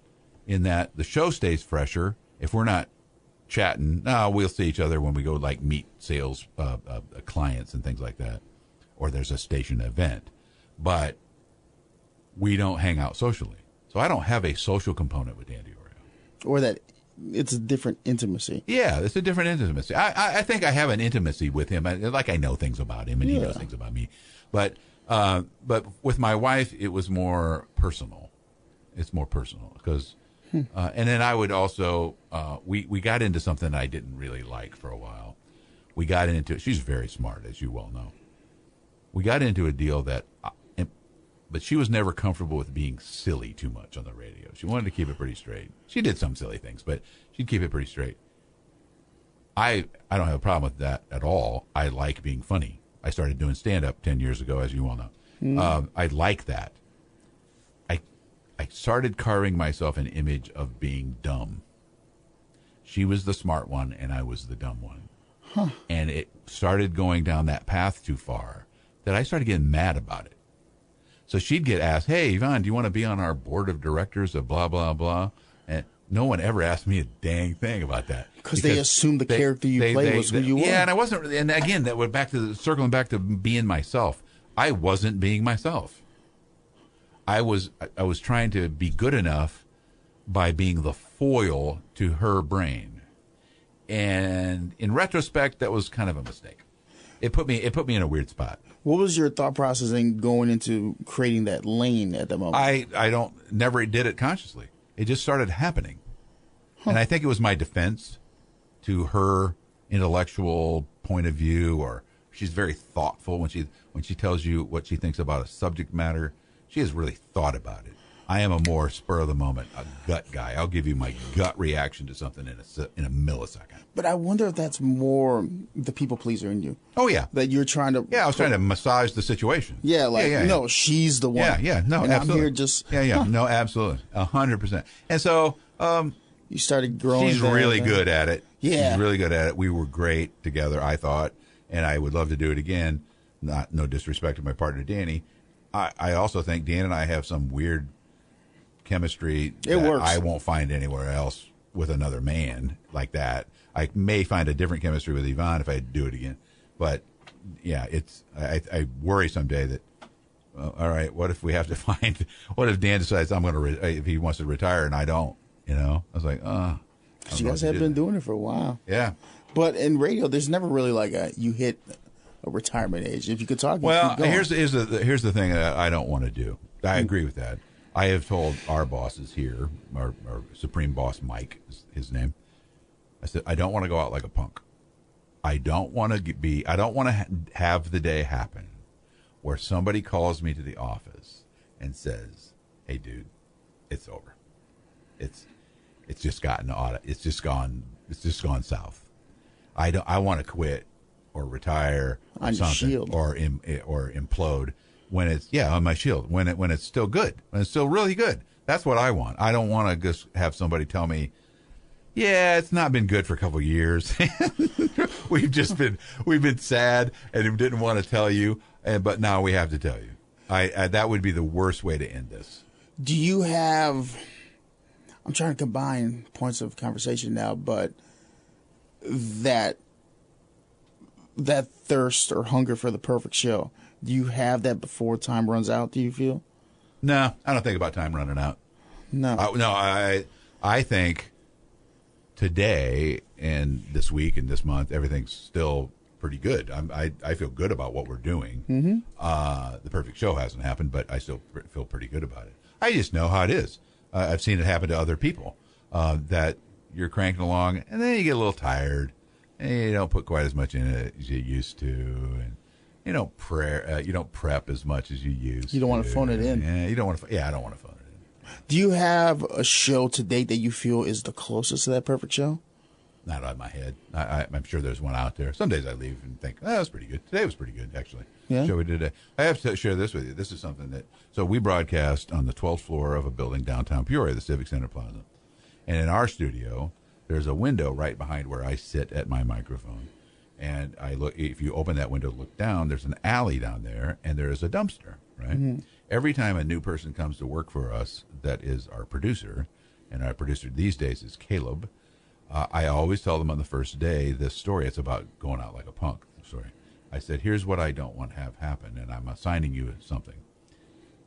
in that the show stays fresher. If we're not chatting, we'll see each other when we go meet sales clients and things like that, or there's a station event. But we don't hang out socially. So I don't have a social component with Dan DiOrio. Or that it's a different intimacy. Yeah, it's a different intimacy. I think I have an intimacy with him. I know things about him and he knows things about me. But with my wife, it was more personal. It's more personal because, and then I would also, we got into something I didn't really like for a while. We got into, she's very smart, as you well know. We got into a deal that, but she was never comfortable with being silly too much on the radio. She wanted to keep it pretty straight. She did some silly things, but she'd keep it pretty straight. I don't have a problem with that at all. I like being funny. I started doing stand-up 10 years ago, as you well know. I like that. I started carving myself an image of being dumb. She was the smart one, and I was the dumb one. Huh. And it started going down that path too far that I started getting mad about it. So she'd get asked, hey, Yvonne, do you want to be on our board of directors of blah, blah, blah? And no one ever asked me a dang thing about that. Because they assumed the character you played was who you were. Yeah, and I wasn't really, and again, that went back to circling back to being myself. I wasn't being myself. I was trying to be good enough by being the foil to her brain. And in retrospect, that was kind of a mistake. It put me in a weird spot. What was your thought process in going into creating that lane at the moment? I never did it consciously. It just started happening. Huh. And I think it was my defense to her intellectual point of view, or she's very thoughtful when she tells you what she thinks about a subject matter. She has really thought about it. I am a more spur of the moment, a gut guy. I'll give you my gut reaction to something in a millisecond. But I wonder if that's more the people pleaser in you. Oh yeah, that you're trying to. Yeah, I was trying to massage the situation. Yeah, no, she's the one. Yeah, no, and absolutely. I'm here just. No, absolutely, 100%. And so you started growing. She's really good at it. Yeah, she's really good at it. We were great together, I thought, and I would love to do it again. No disrespect to my partner Danny. I also think Dan and I have some weird chemistry that works. I won't find anywhere else with another man like that. I may find a different chemistry with Yvonne if I do it again. But yeah, I worry someday that, all right, what if we have to find, what if Dan decides if he wants to retire and I don't, I was like, because you guys have been doing it for a while. Yeah. But in radio, there's never really you hit a retirement age. If you could talk, well, here's the thing that I don't want to do. I agree with that. I have told our bosses here, our supreme boss Mike is his name. I said I don't want to go out like a punk. I don't want to have the day happen where somebody calls me to the office and says, "Hey, dude, it's over. It's just gotten audit. It's just gone south. I want to quit or retire or something or implode when it's on my shield when it's still good, when it's still really good. That's what I want. I don't want to just have somebody tell me, yeah, it's not been good for a couple of years. we've been sad and didn't want to tell you, but now we have to tell you. That would be the worst way to end this. Do you have? I'm trying to combine points of conversation now, but that that thirst or hunger for the perfect show? Do you have that before time runs out, do you feel? No, I don't think about time running out. No. I think today and this week and this month, everything's still pretty good. I feel good about what we're doing. Mm-hmm. The perfect show hasn't happened, but I still feel pretty good about it. I just know how it is. I've seen it happen to other people, that you're cranking along and then you get a little tired and you don't put quite as much in it as you used to, and you don't prep as much as you used to. You don't want to phone it in. Yeah, you don't want to. Yeah, I don't want to phone it in. Do you have a show to date that you feel is the closest to that perfect show? Not on my head. I'm sure there's one out there. Some days I leave and think, oh, that was pretty good. Today was pretty good, actually. Yeah. Show we did today. I have to share this with you. This is something that, so we broadcast on the 12th floor of a building downtown Peoria, the Civic Center Plaza. And in our studio, there's a window right behind where I sit at my microphone. And I look, if you open that window, look down, there's an alley down there, and there is a dumpster, right? Mm-hmm. Every time a new person comes to work for us, that is our producer, and our producer these days is Caleb, I always tell them on the first day this story. It's about going out like a punk story. I said, here's what I don't want to have happen, and I'm assigning you something.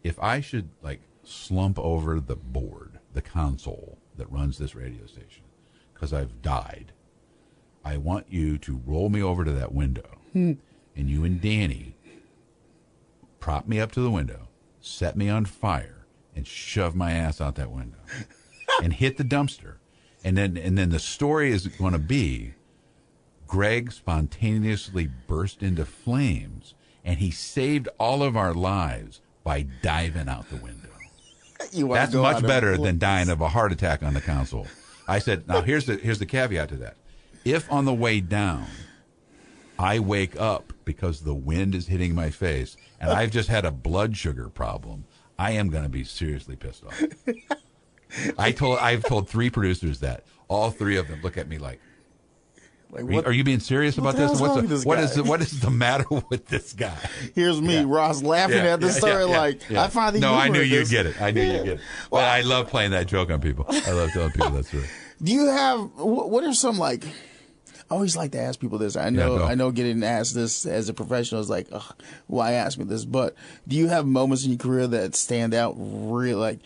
If I should, like, slump over the board, the console that runs this radio station, because I've died, I want you to roll me over to that window, and you and Danny prop me up to the window, set me on fire, and shove my ass out that window, and hit the dumpster. And then the story is going to be Greg spontaneously burst into flames, and he saved all of our lives by diving out the window. That's much better than dying of a heart attack on the console. I said, now here's the caveat to that. If on the way down I wake up because the wind is hitting my face and I've just had a blood sugar problem, I am going to be seriously pissed off. I've told 3 producers that. All 3 of them look at me like are you being serious about this? What is the matter with this guy? Here's me, Ross, laughing at the story I find the humor I knew in you'd this. get it. I knew you'd get it. Well, but I love playing that joke on people. I love telling people that story. Do you have what are some, like, I always like to ask people this. I know getting asked this as a professional is like, ugh, why ask me this? But do you have moments in your career that stand out, really, like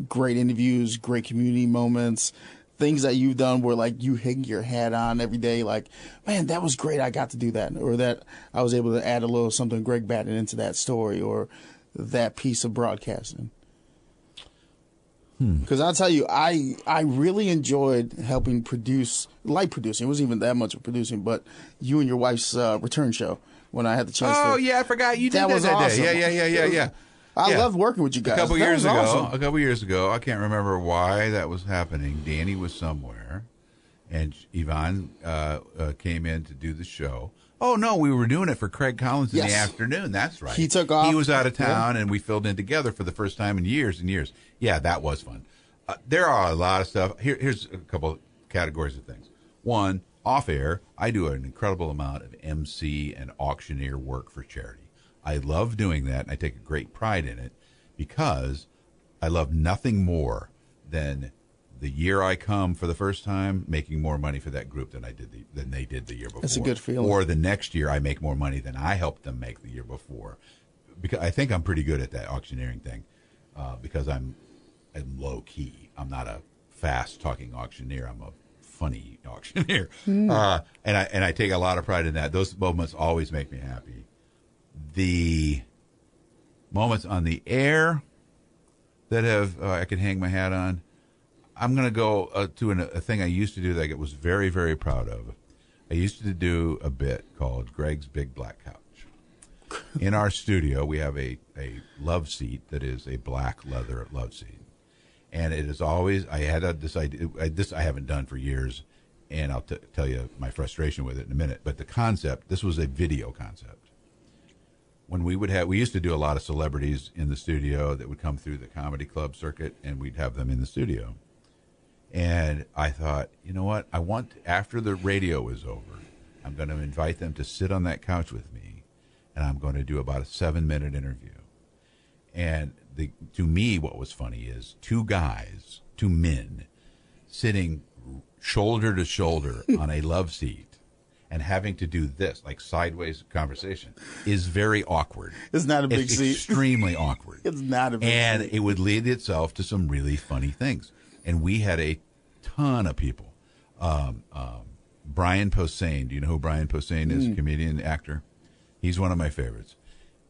great interviews, great community moments, things that you've done where, like, you hang your hat on every day, like, man, that was great, I got to do that, or that I was able to add a little something Greg Batton into that story or that piece of broadcasting? Because I'll tell you, I really enjoyed helping produce, light producing. It wasn't even that much of producing, but you and your wife's return show when I had the chance to. Oh, yeah, I forgot. You did that was that awesome. day. Yeah. I loved working with you guys. A couple years ago, I can't remember why that was happening. Danny was somewhere, and Yvonne came in to do the show. Oh, no, we were doing it for Craig Collins in the afternoon. That's right. He took off. He was out of town, and we filled in together for the first time in years and years. Yeah, that was fun. There are a lot of stuff. Here's a couple categories of things. One, off air, I do an incredible amount of MC and auctioneer work for charity. I love doing that, and I take a great pride in it because I love nothing more than the year I come for the first time making more money for that group than they did the year before. That's a good feeling. Or the next year I make more money than I helped them make the year before. Because I think I'm pretty good at that auctioneering thing because I'm low key. I'm not a fast talking auctioneer. I'm a funny auctioneer, and I take a lot of pride in that. Those moments always make me happy. The moments on the air that have I could hang my hat on. I'm going to go to a thing I used to do that I was very, very proud of. I used to do a bit called Greg's Big Black Couch. In our studio, we have a love seat that is a black leather love seat. And it is always, I had this idea, this I haven't done for years, and I'll tell you my frustration with it in a minute. But the concept, this was a video concept. When we used to do a lot of celebrities in the studio that would come through the comedy club circuit, and we'd have them in the studio. And I thought, you know what? After the radio is over, I'm going to invite them to sit on that couch with me, and I'm going to do about a 7-minute interview. And to me, what was funny is 2 men, sitting shoulder to shoulder on a love seat, and having to do this, like sideways conversation, is very awkward. It's not a big It's seat. extremely awkward. It's not a big And seat. it would lead itself to some really funny things. And we had a ton of people. Brian Posehn, do you know who Brian Posehn is? Comedian, actor. He's one of my favorites.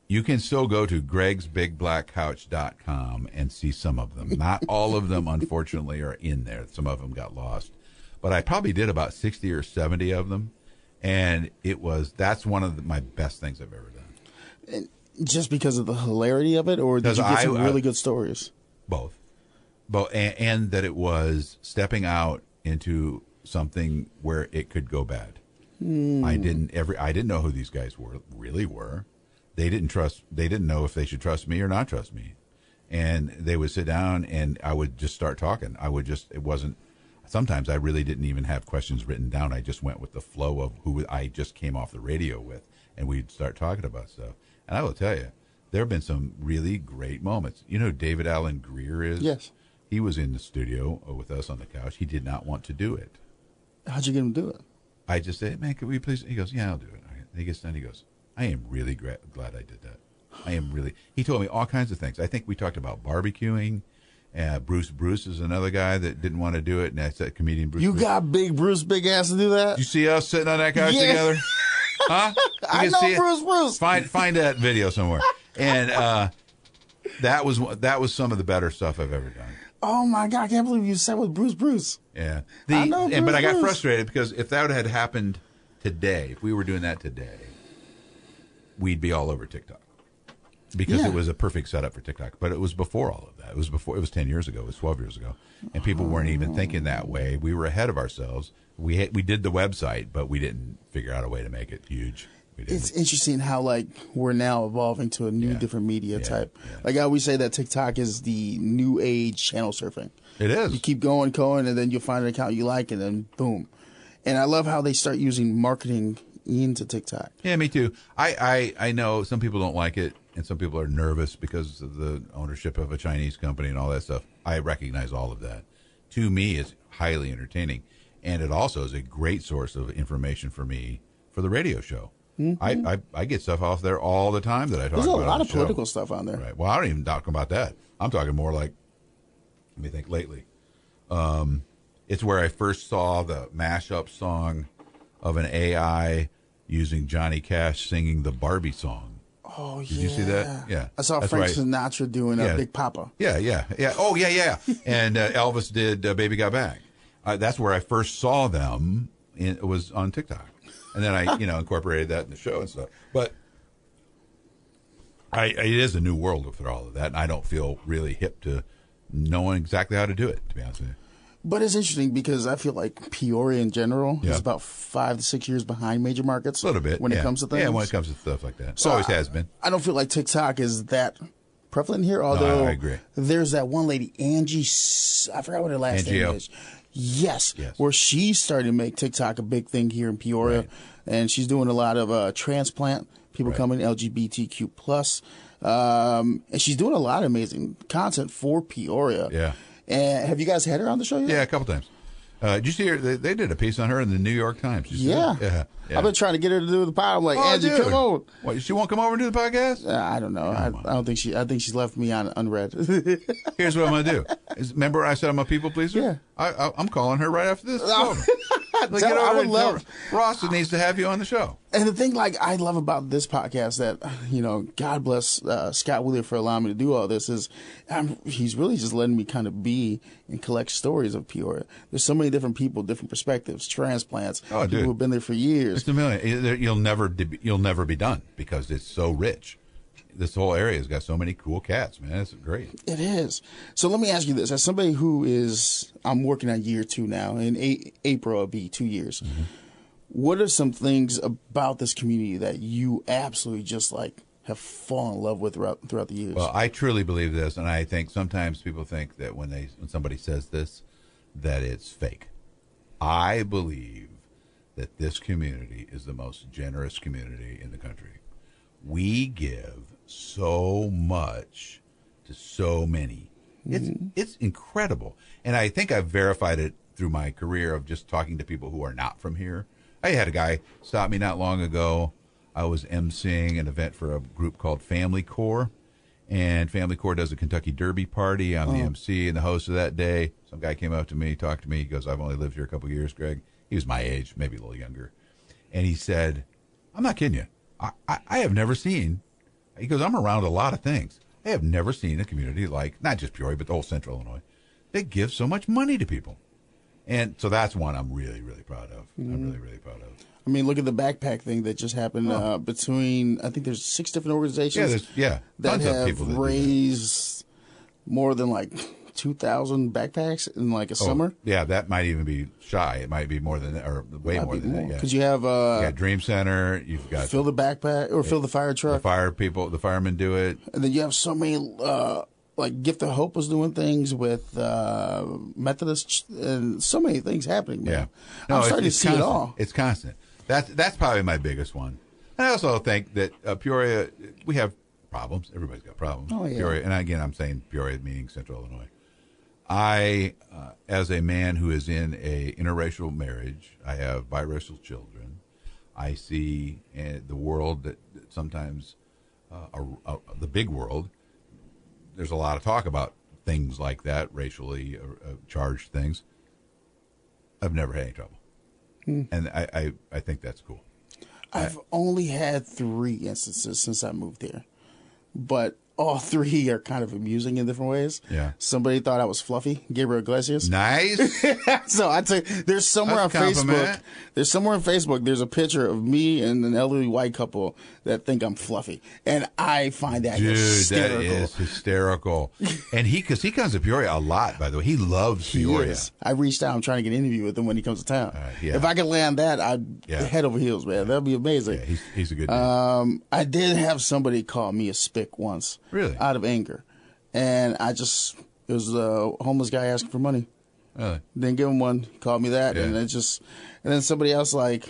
You can still go to gregsbigblackcouch.com and see some of them. Not all of them, unfortunately, are in there. Some of them got lost. But I probably did about 60 or 70 of them. And that's one of my best things I've ever done. And just because of the hilarity of it, or did you get some really good stories? Both. And that it was stepping out into something where it could go bad. I didn't know who these guys really were. They didn't know if they should trust me or not trust me. And they would sit down and I would just start talking. Sometimes I really didn't even have questions written down. I just went with the flow of who I just came off the radio with, and we'd start talking about stuff. And I will tell you, there have been some really great moments. You know who David Allen Greer is? Yes. He was in the studio with us on the couch. He did not want to do it. How'd you get him to do it? I just said, man, could we please? He goes, yeah, I'll do it. He gets done. He goes, I am really glad I did that. He told me all kinds of things. I think we talked about barbecuing. Bruce is another guy that didn't want to do it. And that's that comedian Bruce. You got big ass to do that? You see us sitting on that couch together? Huh? I know Bruce. Find that video somewhere. And that was some of the better stuff I've ever done. Oh my God! I can't believe you sat with Bruce. Yeah, but I got frustrated because if that had happened today, if we were doing that today, we'd be all over TikTok because it was a perfect setup for TikTok. But it was before all of that. It was 10 years ago. It was 12 years ago, and people weren't even thinking that way. We were ahead of ourselves. We did the website, but we didn't figure out a way to make it huge. It's interesting how we're now evolving to a new different media type. Yeah. Like I always say that TikTok is the new age channel surfing. It is. You keep going, and then you'll find an account you like, and then boom. And I love how they start using marketing into TikTok. Yeah, me too. I know some people don't like it, and some people are nervous because of the ownership of a Chinese company and all that stuff. I recognize all of that. To me, it's highly entertaining, and it also is a great source of information for me for the radio show. Mm-hmm. I get stuff off there all the time that I talk about. There's a lot of show. political stuff on there. Right. Well, I don't even talk about that. I'm talking more like, let me think, lately. It's where I first saw the mashup song of an AI using Johnny Cash singing the Barbie song. Oh, yeah. Did you see that? Yeah. I saw Frank Sinatra doing Big Papa. Yeah. Oh, yeah. And Elvis did Baby Got Back. That's where I first saw them. It was on TikTok. And then I, incorporated that in the show and stuff. But it is a new world for all of that, and I don't feel really hip to knowing exactly how to do it, to be honest with you. But it's interesting because I feel like Peoria in general is about 5 to 6 years behind major markets. A little bit. When it comes to things. Yeah, when it comes to stuff like that. So Always has been. I don't feel like TikTok is that prevalent here, although I agree. There's that one lady, Angie, I forgot what her last name is. Yes, where she started to make TikTok a big thing here in Peoria. Right. And she's doing a lot of transplant, people coming, LGBTQ+. And she's doing a lot of amazing content for Peoria. Yeah. And have you guys had her on the show yet? Yeah, a couple times. Did you see her? They did a piece on her in the New York Times. Yeah. I've been trying to get her to do the pod. I'm like, Angie, come on. What, she won't come over and do the podcast? I don't know. I don't think I think she's left me on unread. Here's what I'm going to do. Remember I said I'm a people pleaser? Yeah. I'm calling her right after this. I would love. Ross needs to have you on the show. And the thing I love about this podcast that, God bless Scott Wheeler for allowing me to do all this is he's really just letting me kind of be and collect stories of Peoria. There's so many different people, different perspectives, transplants, people who've been there for years. It's a million. You'll never be done because it's so rich. This whole area has got so many cool cats, man. It's great. It is. So let me ask you this. As somebody who I'm working on year 2 now. In April, it'll be 2 years. Mm-hmm. What are some things about this community that you absolutely just have fallen in love with throughout the years? Well, I truly believe this, and I think sometimes people think that when somebody says this, that it's fake. I believe that this community is the most generous community in the country. We give so much to so many. It's incredible. And I think I've verified it through my career of just talking to people who are not from here. I had a guy stop me not long ago. I was emceeing an event for a group called Family Core, and Family Core does a Kentucky Derby party. I'm the MC and the host of that day. Some guy came up to me, talked to me. He goes, I've only lived here a couple of years, Greg. He was my age, maybe a little younger. And he said, I'm not kidding you. I have never seen, he goes, I'm around a lot of things. I have never seen a community like, not just Peoria, but the whole central Illinois, that gives so much money to people. And so that's one I'm really, really proud of. I'm really, really proud of. I mean, look at the backpack thing that just happened between, I think there's 6 different organizations that have raised more than like 2,000 backpacks in like a summer. Yeah, that might even be shy. It might be more than that, or way more than that. Because you have you got Dream Center, you've got fill the backpack or fill the fire truck. The firemen do it. And then you have so many, like Gift of Hope was doing things with Methodists and so many things happening. Man. Yeah. No, I'm starting to see constant. it all. It's constant. That's probably my biggest one. And I also think that Peoria, we have problems. Everybody's got problems. Oh, yeah. Peoria, and again, I'm saying Peoria meaning Central Illinois. I, as a man who is in a interracial marriage, I have biracial children. I see the world that sometimes, the big world, there's a lot of talk about things like that, racially charged things. I've never had any trouble. And I think that's cool. I've only had 3 instances since I moved here, but all 3 are kind of amusing in different ways. Yeah. Somebody thought I was fluffy, Gabriel Iglesias. Nice. So I tell you, there's somewhere on Facebook. There's a picture of me and an elderly white couple that think I'm fluffy, and I find that hysterical. That is hysterical. And because he comes to Peoria a lot, by the way, he loves Peoria. Is. I reached out. I'm trying to get an interview with him when he comes to town. Yeah. If I could land that, I'd head over heels, man. That'd be amazing. Yeah, he's a good dude. I did have somebody call me a spick once. Really? Out of anger. And it was a homeless guy asking for money. Really? Didn't give him one. He called me that. Yeah. And then somebody else like,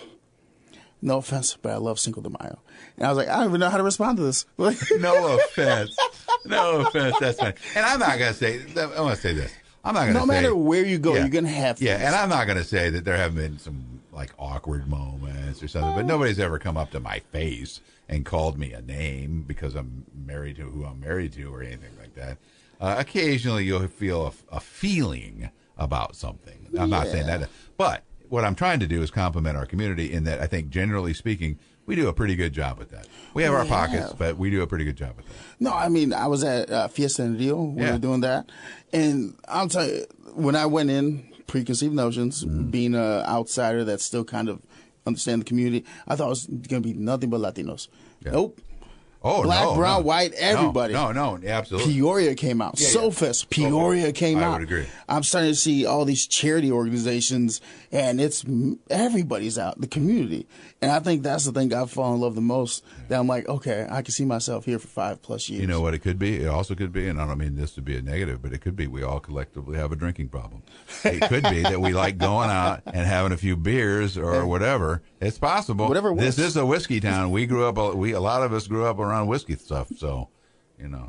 no offense, but I love Cinco de Mayo. And I was like, I don't even know how to respond to this. No offense. No offense. That's fine. And I'm not going to say, I want to say this. I'm not going to say. No matter where you go, you're going to have things. Yeah, and I'm not going to say that there haven't been some like awkward moments or something, but nobody's ever come up to my face and called me a name because I'm married to who I'm married to or anything like that. Occasionally you'll feel a feeling about something. I'm not saying that. But what I'm trying to do is compliment our community in that I think, generally speaking, we do a pretty good job with that. We have our pockets, but we do a pretty good job with that. No, I mean, I was at Fiesta and Rio when we were doing that. And I'll tell you, when I went in, preconceived notions, being an outsider that still kind of understand the community, I thought it was going to be nothing but Latinos. Yeah. Nope. Oh, black, brown, white, everybody. No, absolutely. Peoria came out. SoFest, Peoria came out. I would agree. I'm starting to see all these charity organizations, and everybody's out, the community. And I think that's the thing I've fallen in love the most, that I'm like, okay, I can see myself here for 5+ years. You know what it could be? It also could be, and I don't mean this to be a negative, but it could be we all collectively have a drinking problem. It could be that we like going out and having a few beers or whatever. It's possible. Whatever this is a whiskey town. We grew up, a lot of us grew up around whiskey stuff, so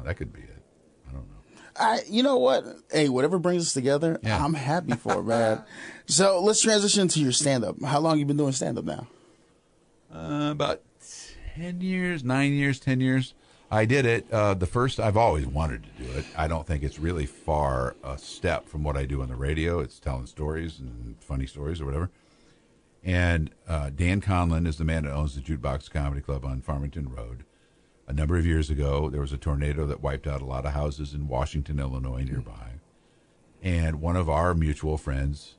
that could be it. I don't know. You know what? Hey, whatever brings us together, I'm happy for it, man. So let's transition to your stand-up. How long you been doing stand-up now? About 10 years, 9 years, 10 years. I did it. I've always wanted to do it. I don't think it's really far a step from what I do on the radio. It's telling stories and funny stories or whatever. And Dan Conlon is the man that owns the Jukebox Comedy Club on Farmington Road. A number of years ago, there was a tornado that wiped out a lot of houses in Washington, Illinois, nearby. And one of our mutual friends,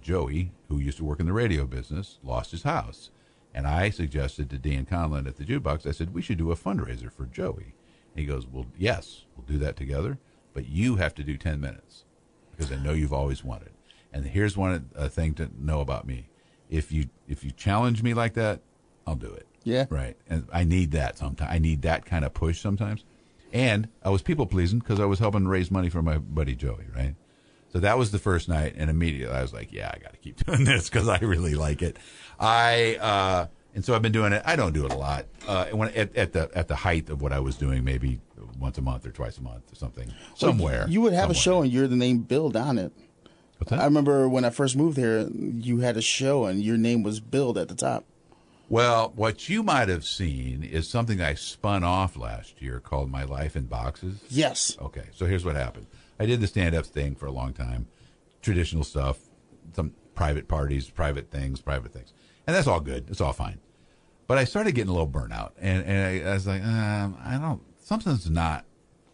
Joey, who used to work in the radio business, lost his house. And I suggested to Dan Conlon at the Jukebox, I said, we should do a fundraiser for Joey. And he goes, well, yes, we'll do that together, but you have to do 10 minutes because I know you've always wanted. And here's one thing to know about me. If you challenge me like that, I'll do it. Yeah. Right. And I need that sometimes. I need that kind of push sometimes. And I was people-pleasing because I was helping raise money for my buddy Joey, right? So that was the first night, and immediately I was like, yeah, I got to keep doing this because I really like it. And so I've been doing it. I don't do it a lot. When at the height of what I was doing, maybe once a month or twice a month or something, somewhere. You would have a show and you're the name Bill on it. What's that? I remember when I first moved here, you had a show and your name was billed at the top. Well, what you might have seen is something I spun off last year called My Life in Boxes. Yes. Okay, so here's what happened. I did the stand-up thing for a long time, traditional stuff, some private parties, private things, and that's all good. It's all fine. But I started getting a little burnout, and I was like, something's not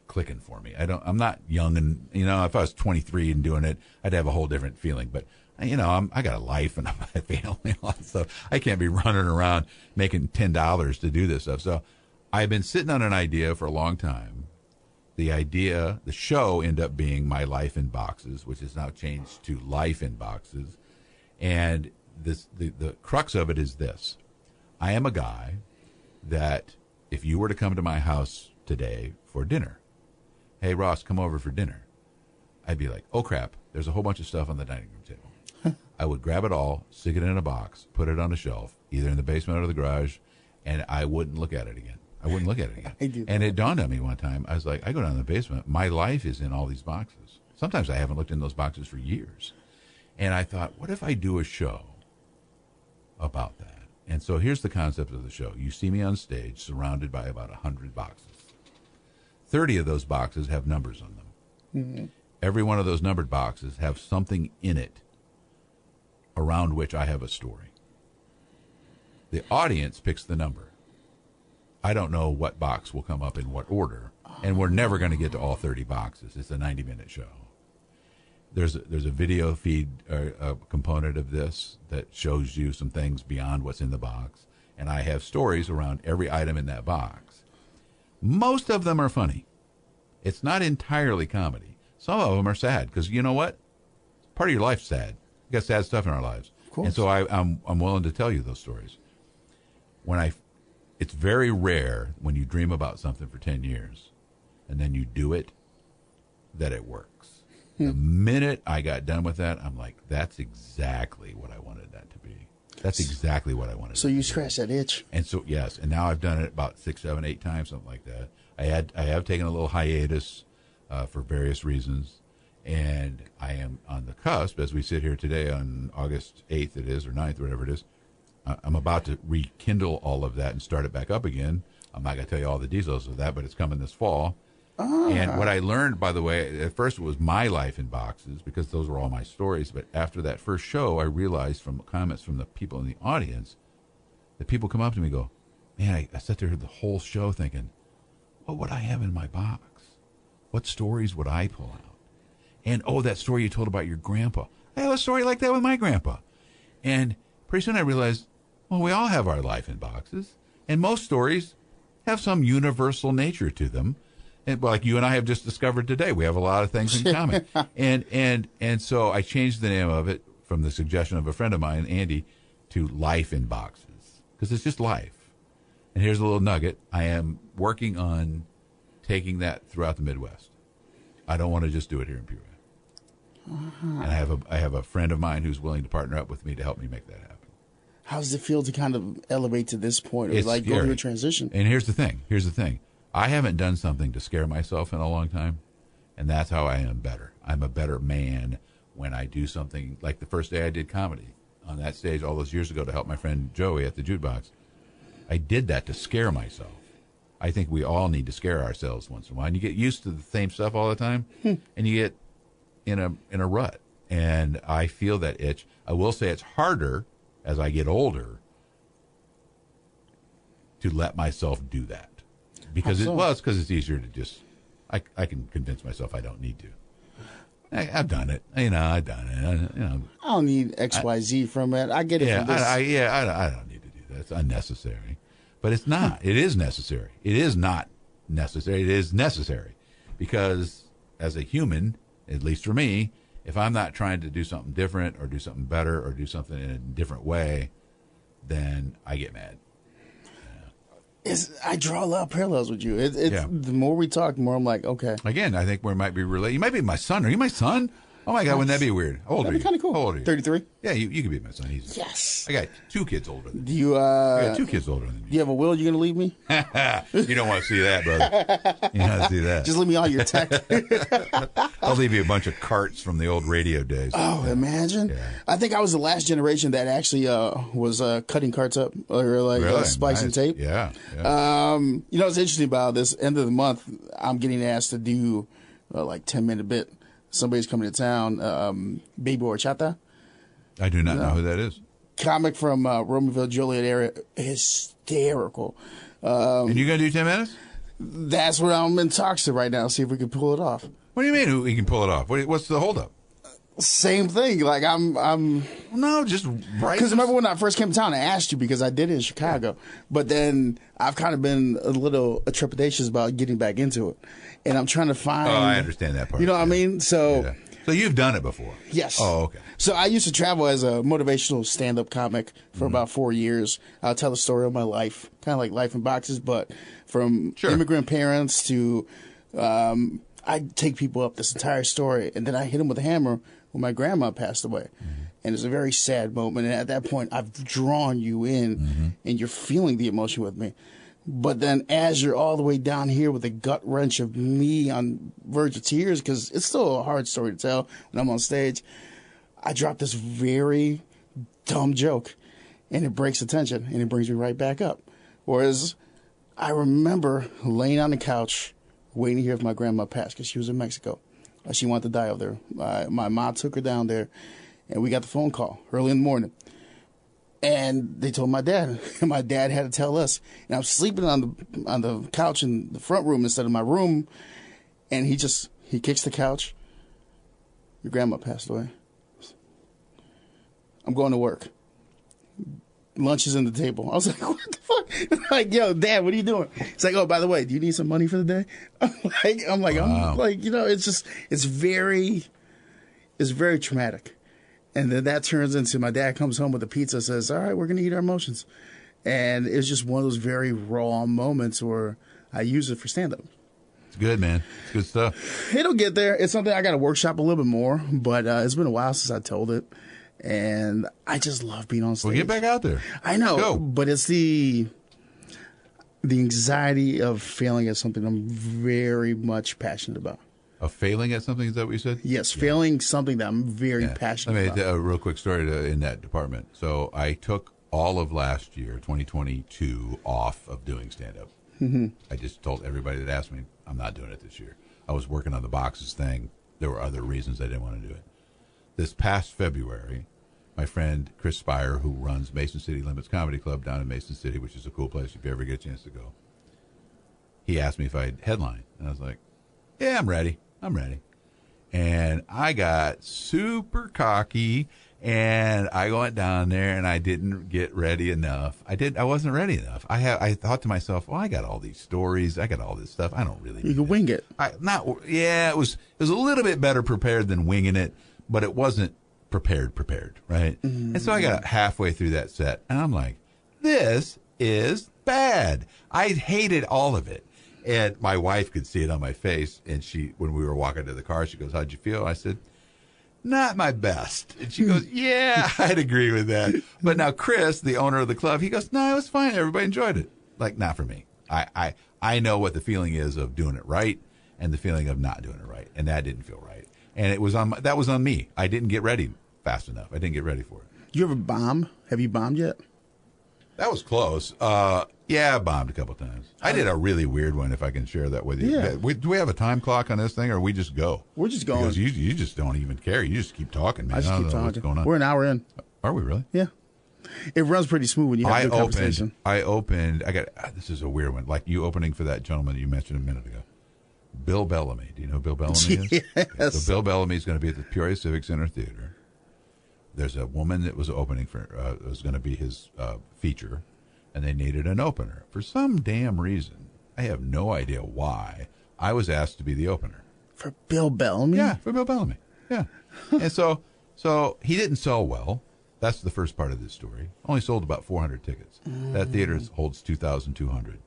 clicking for me. I'm not young, and if I was 23 and doing it, I'd have a whole different feeling. But I got a life and a family and all that stuff. I can't be running around making $10 to do this stuff. So I've been sitting on an idea for a long time. The show ended up being My Life in Boxes, which is now changed to Life in Boxes. And the crux of it is this. I am a guy that if you were to come to my house today for dinner, hey, Ross, come over for dinner, I'd be like, oh, crap, there's a whole bunch of stuff on the dining room table. I would grab it all, stick it in a box, put it on a shelf, either in the basement or the garage, and I wouldn't look at it again. And it dawned on me one time. I was like, I go down to the basement. My life is in all these boxes. Sometimes I haven't looked in those boxes for years. And I thought, what if I do a show about that? And so here's the concept of the show. You see me on stage surrounded by about 100 boxes. 30 of those boxes have numbers on them. Mm-hmm. Every one of those numbered boxes have something in it around which I have a story. The audience picks the number. I don't know what box will come up in what order, and we're never going to get to all 30 boxes. It's a 90-minute show. There's a video feed a component of this that shows you some things beyond what's in the box, and I have stories around every item in that box. Most of them are funny. It's not entirely comedy. Some of them are sad, because you know what? Part of your life's sad. We got sad stuff in our lives. Of course. And so I'm willing to tell you those stories. It's very rare when you dream about something for 10 years and then you do it, that it works. The minute I got done with that, I'm like, that's exactly what I wanted that to be. That's exactly what I wanted. So you scratched that itch. And so, yes. And now I've done it about 6, 7, 8 times, something like that. I have taken a little hiatus for various reasons. And I am on the cusp, as we sit here today on August 8th it is, or 9th, whatever it is. I'm about to rekindle all of that and start it back up again. I'm not going to tell you all the details of that, but it's coming this fall. And what I learned, by the way, at first it was my life in boxes because those were all my stories. But after that first show, I realized from comments from the people in the audience that people come up to me and go, man, I sat there the whole show thinking, what would I have in my box? What stories would I pull out? And, oh, that story you told about your grandpa. I have a story like that with my grandpa. And pretty soon I realized, well, we all have our life in boxes. And most stories have some universal nature to them. And like you and I have just discovered today, we have a lot of things in common. And so I changed the name of it from the suggestion of a friend of mine, Andy, to Life in Boxes. Because it's just life. And here's a little nugget. I am working on taking that throughout the Midwest. I don't want to just do it here in Peoria. And I have a friend of mine who's willing to partner up with me to help me make that happen. How does it feel to kind of elevate to this point, or It's like scary. go through a transition? And here's the thing. I haven't done something to scare myself in a long time, and that's how I am better. I'm a better man when I do something like the first day I did comedy on that stage all those years ago to help my friend Joey at the jukebox. I did that to scare myself. I think we all need to scare ourselves once in a while. And you get used to the same stuff all the time, and you get in a rut. And I feel that itch. I will say it's harder as I get older to let myself do that. Because it's because it's easier to just, I can convince myself I don't need to. I've done it. I've done it. I don't need XYZ from it. I get it from this. I don't need to do that. It's unnecessary. But it's not. It is necessary. It is not necessary. It is necessary. Because as a human, at least for me, if I'm not trying to do something different or do something better or do something in a different way, then I get mad. I draw a lot of parallels with you. The more we talk, the more I'm like, okay. Again, I think we might be related. You might be my son. Are you my son? Oh my God, wouldn't that be weird? How old That'd are be you? kind of cool. How old are you? 33. Yeah, you could be my son. Easy. Yes. I got 2 kids older than Do you. you, I got 2 kids older than do you have a will you're going to leave me? You don't want to see that, brother. You don't want to see that. Just leave me all your tech. I'll leave you a bunch of carts from the old radio days. Oh, imagine. Yeah. I think I was the last generation that actually was cutting carts up or like Really? splicing Nice. tape. Yeah. You know what's interesting about this? End of the month, I'm getting asked to do like 10-minute bit. Somebody's coming to town. Baby Horchata. I do not know who that is. Comic from Romeoville, Joliet area. Hysterical. And you're going to do 10 minutes? That's what I'm in talks to right now. See if we can pull it off. What do you mean he can pull it off? What's the holdup? Same thing. Like I'm No, just right. because remember when I first came to town, I asked you because I did it in Chicago, but then I've kind of been a little trepidatious about getting back into it, and I'm trying to find. Oh, I understand that part. You know what I mean? So. Yeah. So you've done it before? Yes. Oh, okay. So I used to travel as a motivational stand-up comic for about 4 years. I'll tell the story of my life, kind of like Life in Boxes, but from immigrant parents to I take people up this entire story, and then I hit them with a hammer when my grandma passed away. And it's a very sad moment. And at that point, I've drawn you in, and you're feeling the emotion with me. But then as you're all the way down here with a gut wrench of me on verge of tears, because it's still a hard story to tell when I'm on stage, I drop this very dumb joke, and it breaks the tension, and it brings me right back up. Whereas I remember laying on the couch waiting to hear if my grandma passed because she was in Mexico. She wanted to die over there. My mom took her down there, and we got the phone call early in the morning. And they told my dad, and my dad had to tell us. And I'm sleeping on the couch in the front room instead of my room, and he kicks the couch. Your grandma passed away. I'm going to work. Lunch is on the table. I was like, what the fuck? Like, yo, Dad, what are you doing? It's like, oh, by the way, do you need some money for the day? I'm like, you know, it's very traumatic. And then that turns into my dad comes home with a pizza, says, all right, we're going to eat our emotions. And it's just one of those very raw moments where I use it for stand-up. It's good, man. It's good stuff. It'll get there. It's something I got to workshop a little bit more, but it's been a while since I told it. And I just love being on stage. Well, get back out there. I know, Go. but it's the anxiety of failing at something I'm very much passionate about. Of failing at something, is that what you said? Yes, failing something that I'm very passionate Let me about. tell a real quick story in that department. So I took all of last year, 2022, off of doing stand-up. I just told everybody that asked me, I'm not doing it this year. I was working on the boxes thing. There were other reasons I didn't want to do it. This past February, my friend Chris Spire, who runs Mason City Limits Comedy Club down in Mason City, which is a cool place if you ever get a chance to go, he asked me if I'd headline. And I was like, yeah, I'm ready. And I got super cocky, and I went down there, and I didn't get ready enough. I wasn't ready enough. I thought to myself, well, I got all these stories. I got all this stuff. I don't really You can wing it. It was a little bit better prepared than winging it, but it wasn't prepared, right? And so I got halfway through that set, and I'm like, this is bad. I hated all of it. And my wife could see it on my face, and when we were walking to the car, she goes, how'd you feel? I said, not my best. And she goes, yeah, I'd agree with that. But now Chris, the owner of the club, he goes, no, it was fine. Everybody enjoyed it. Like, not for me. I know what the feeling is of doing it right and the feeling of not doing it right. And that didn't feel right. And that was on me. I didn't get ready fast enough. I didn't get ready for it. You ever bomb? Have you bombed yet? That was close. Yeah, I bombed a couple times. I did a really weird one, if I can share that with you. Yeah. Do we have a time clock on this thing, or we just go? We're just going. Because you just don't even care. You just keep talking, man. I just don't keep know what's talking. going on. We're an hour in. Are we really? Yeah. It runs pretty smooth when you have a good conversation. I this is a weird one. Like you opening for that gentleman you mentioned a minute ago. Bill Bellamy. Do you know who Bill Bellamy is? Yes. Okay, so Bill Bellamy is going to be at the Peoria Civic Center Theater. There's a woman that was opening for, was going to be his feature, and they needed an opener. For some damn reason, I have no idea why, I was asked to be the opener. For Bill Bellamy? Yeah, for Bill Bellamy. Yeah. And so he didn't sell well. That's the first part of this story. Only sold about 400 tickets. That theater holds 2,200.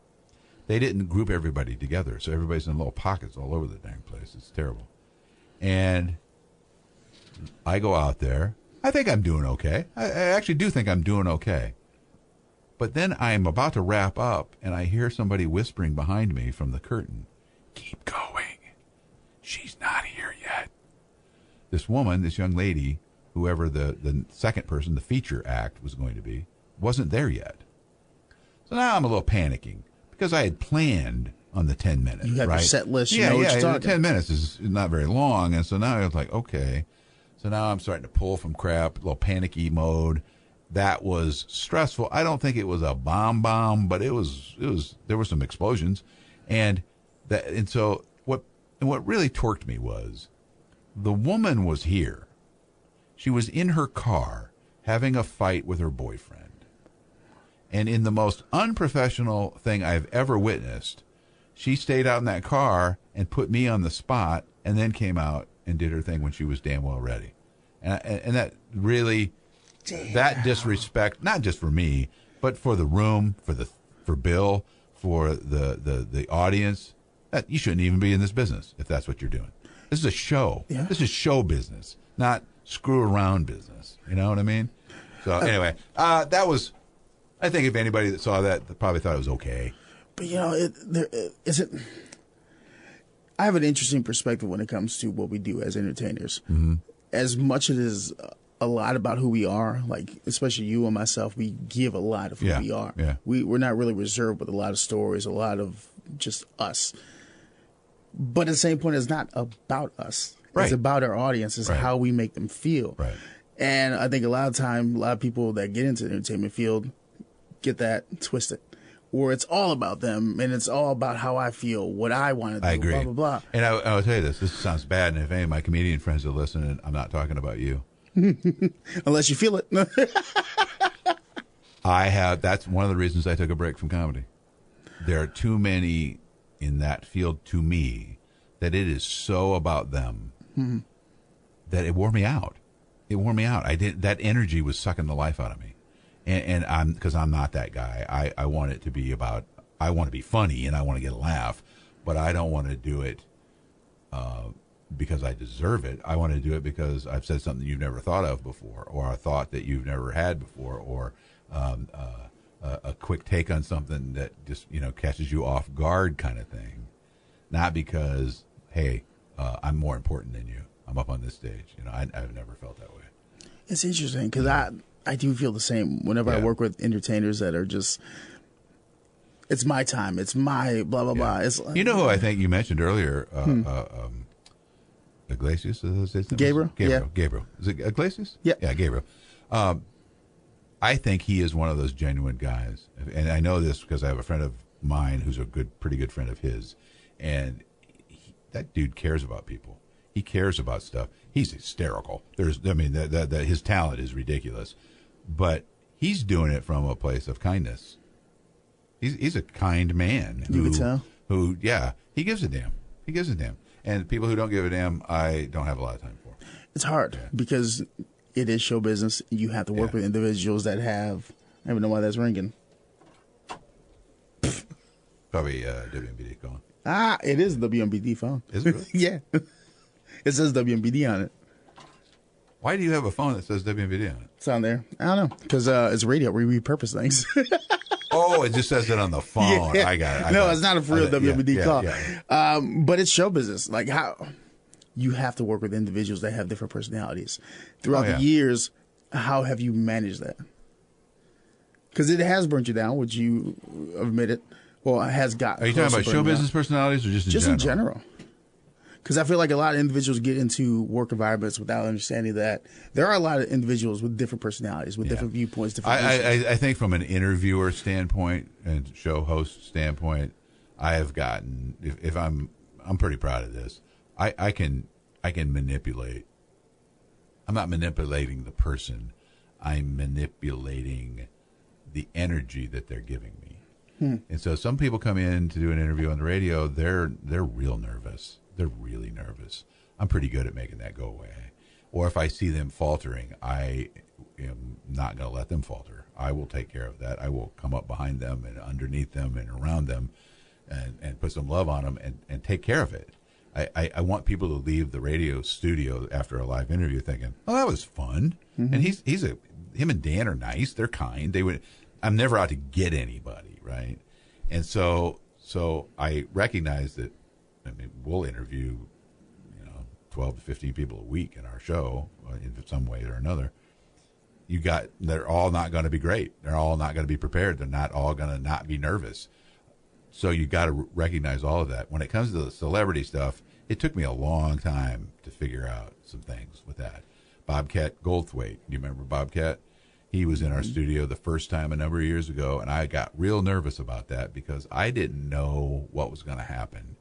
They didn't group everybody together, so everybody's in little pockets all over the dang place. It's terrible. And I go out there. I think I'm doing okay. I actually do think I'm doing okay. But then I'm about to wrap up, and I hear somebody whispering behind me from the curtain, "Keep going. She's not here yet." This woman, this young lady, whoever the second person, the feature act was going to be, wasn't there yet. So now I'm a little panicking because I had planned on the 10 minutes. You have right? your set list. You Yeah, know what yeah. you're talking. 10 minutes is not very long, and so now I was like, okay. So now I'm starting to pull from crap, a little panicky mode. That was stressful. I don't think it was a bomb, but it was. There were some explosions, and so what really torqued me was the woman was here. She was in her car having a fight with her boyfriend, and in the most unprofessional thing I've ever witnessed, she stayed out in that car and put me on the spot, and then came out and did her thing when she was damn well ready, and that really. Damn. That disrespect, not just for me, but for the room, for Bill, for the audience. That you shouldn't even be in this business if that's what you're doing. This is a show. Yeah. This is show business, not screw around business. You know what I mean? So anyway, that was. I think if anybody that saw that probably thought it was okay. But is it? I have an interesting perspective when it comes to what we do as entertainers. Mm-hmm. As much as it is a lot about who we are, like especially you and myself, we give a lot of who we are. Yeah. We're not really reserved with a lot of stories, a lot of just us. But at the same point, it's not about us. Right. It's about our audience. It's how we make them feel. Right. And I think a lot of people that get into the entertainment field get that twisted. Or it's all about them, and it's all about how I feel, what I want to do, I agree. blah, blah, blah. And I'll tell you this sounds bad, and if any of my comedian friends are listening, I'm not talking about you. Unless you feel it. That's one of the reasons I took a break from comedy. There are too many in that field to me that it is so about them that it wore me out. It wore me out. That energy was sucking the life out of me. And because I'm not that guy. I want it to be about, I want to be funny and I want to get a laugh, but I don't want to do it because I deserve it. I want to do it because I've said something you've never thought of before, or a thought that you've never had before, or a quick take on something that just catches you off guard, kind of thing. Not because, hey, I'm more important than you. I'm up on this stage. I've never felt that way. It's interesting because I do feel the same whenever I work with entertainers that are just. It's my time. It's my blah blah blah. It's who I think you mentioned earlier. Iglesias? Gabriel? Gabriel. Is it Iglesias? Yeah. Yeah, Gabriel. I think he is one of those genuine guys. And I know this because I have a friend of mine who's a pretty good friend of his. And that dude cares about people. He cares about stuff. He's hysterical. That his talent is ridiculous. But he's doing it from a place of kindness. He's a kind man. You can tell. He gives a damn. He gives a damn. And people who don't give a damn, I don't have a lot of time for. It's hard because it is show business. You have to work with individuals that have. I don't even know why that's ringing. Probably WMBD calling. It is the WMBD phone. Is it really? Yeah. It says WMBD on it. Why do you have a phone that says WMBD on it? It's on there. I don't know. Because it's radio. We repurpose things. Oh, it just says it on the phone. Yeah. I got it. No, it's not a real WMBD call. Yeah. But it's show business. Like how you have to work with individuals that have different personalities. Throughout the years, how have you managed that? Because it has burnt you down, which you admitted. Well, it has got. Are you talking about show business personalities or just in general? Just in general. Because I feel like a lot of individuals get into work environments without understanding that there are a lot of individuals with different personalities, with different viewpoints, different I think from an interviewer standpoint and show host standpoint, I have gotten, if I'm pretty proud of this, I can manipulate. I'm not manipulating the person. I'm manipulating the energy that they're giving me. And so some people come in to do an interview on the radio, they're real nervous. They're really nervous. I'm pretty good at making that go away. Or if I see them faltering, I am not going to let them falter. I will take care of that. I will come up behind them and underneath them and around them and put some love on them and take care of it. I want people to leave the radio studio after a live interview thinking, "Oh, that was fun." Mm-hmm. And him and Dan are nice. They're kind. I'm never out to get anybody, right? And so I recognize that. I mean, we'll interview, 12 to 15 people a week in our show in some way or another. They're all not going to be great. They're all not going to be prepared. They're not all going to not be nervous. So you got to recognize all of that. When it comes to the celebrity stuff, it took me a long time to figure out some things with that. Bobcat Goldthwait, do you remember Bobcat? He was in our studio the first time a number of years ago, and I got real nervous about that because I didn't know what was going to happen.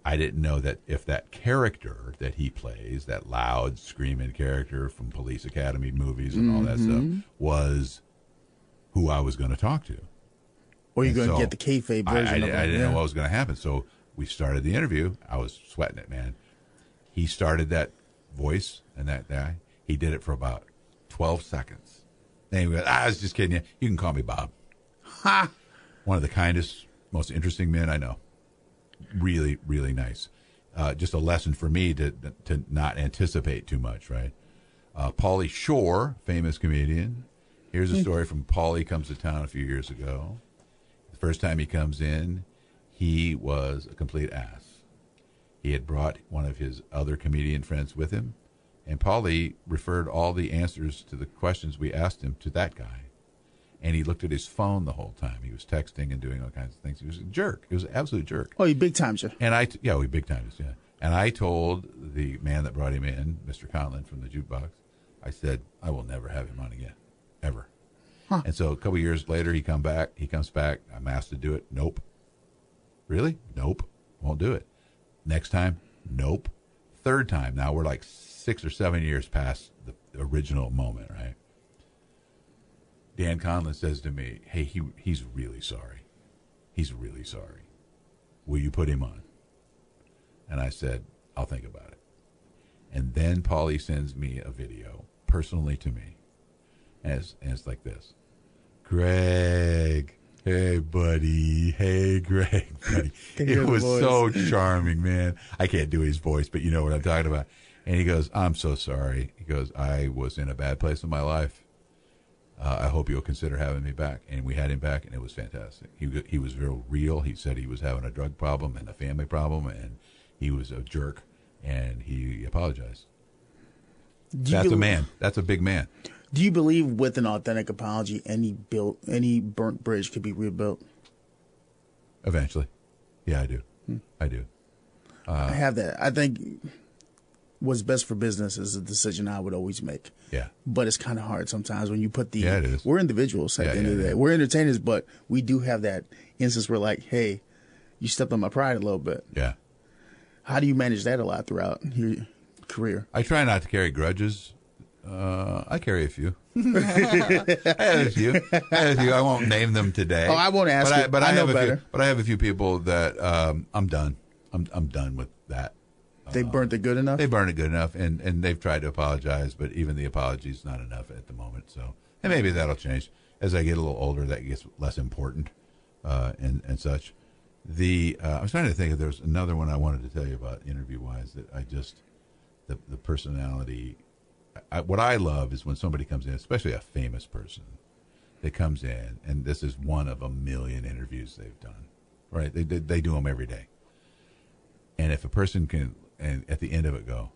I didn't know that if that character that he plays, that loud, screaming character from Police Academy movies and all that stuff, was who I was going to talk to. Or you're going to get the kayfabe version of it. I didn't know what was going to happen. So we started the interview. I was sweating it, man. He started that voice and that guy. He did it for about 12 seconds. Then he went, I was just kidding you. You can call me Bob. Ha! One of the kindest, most interesting men I know. Really, really nice. Just a lesson for me to not anticipate too much, right? Pauly Shore, famous comedian. Here's a story from Pauly comes to town a few years ago. The first time he comes in, he was a complete ass. He had brought one of his other comedian friends with him, and Pauly referred all the answers to the questions we asked him to that guy. And he looked at his phone the whole time. He was texting and doing all kinds of things. He was a jerk. He was an absolute jerk. Oh, he big times you. And we big times, yeah. And I told the man that brought him in, Mr. Conlon from the jukebox, I said, I will never have him on again, ever. Huh. And so a couple years later, he comes back. I'm asked to do it. Nope. Really? Nope. Won't do it. Next time? Nope. Third time. Now we're like 6 or 7 years past the original moment, right? Dan Conlon says to me, hey, he's really sorry. He's really sorry. Will you put him on? And I said, I'll think about it. And then Pauly sends me a video personally to me. And it's like this. Greg, hey, buddy. Hey, Greg, buddy. It was so charming, man. I can't do his voice, but you know what I'm talking about. And he goes, I'm so sorry. He goes, I was in a bad place in my life. I hope you'll consider having me back. And we had him back, and it was fantastic. He was real real. He said he was having a drug problem and a family problem, and he was a jerk, and he apologized. That's a man. That's a big man. Do you believe with an authentic apology, any burnt bridge could be rebuilt? Eventually. Yeah, I do. I do. I have that. I think what's best for business is a decision I would always make. Yeah. But it's kind of hard sometimes when you put the... Yeah, it is. We're individuals at the end of the day. We're entertainers, but we do have that instance where like, hey, you stepped on my pride a little bit. Yeah. How do you manage that a lot throughout your career? I try not to carry grudges. I carry a few. I have a few. I won't name them today. Oh, I won't ask you. But I know have better. But I have a few people that I'm done. I'm done with that. They burnt it good enough? They burned it good enough, and they've tried to apologize, but even the apology is not enough at the moment. So, and maybe that'll change. As I get a little older, that gets less important and such. I was trying to think if there's another one I wanted to tell you about interview-wise that I just, the personality, what I love is when somebody comes in, especially a famous person that comes in, and this is one of a million interviews they've done, right? They do them every day. And if a person can, and at the end of it go,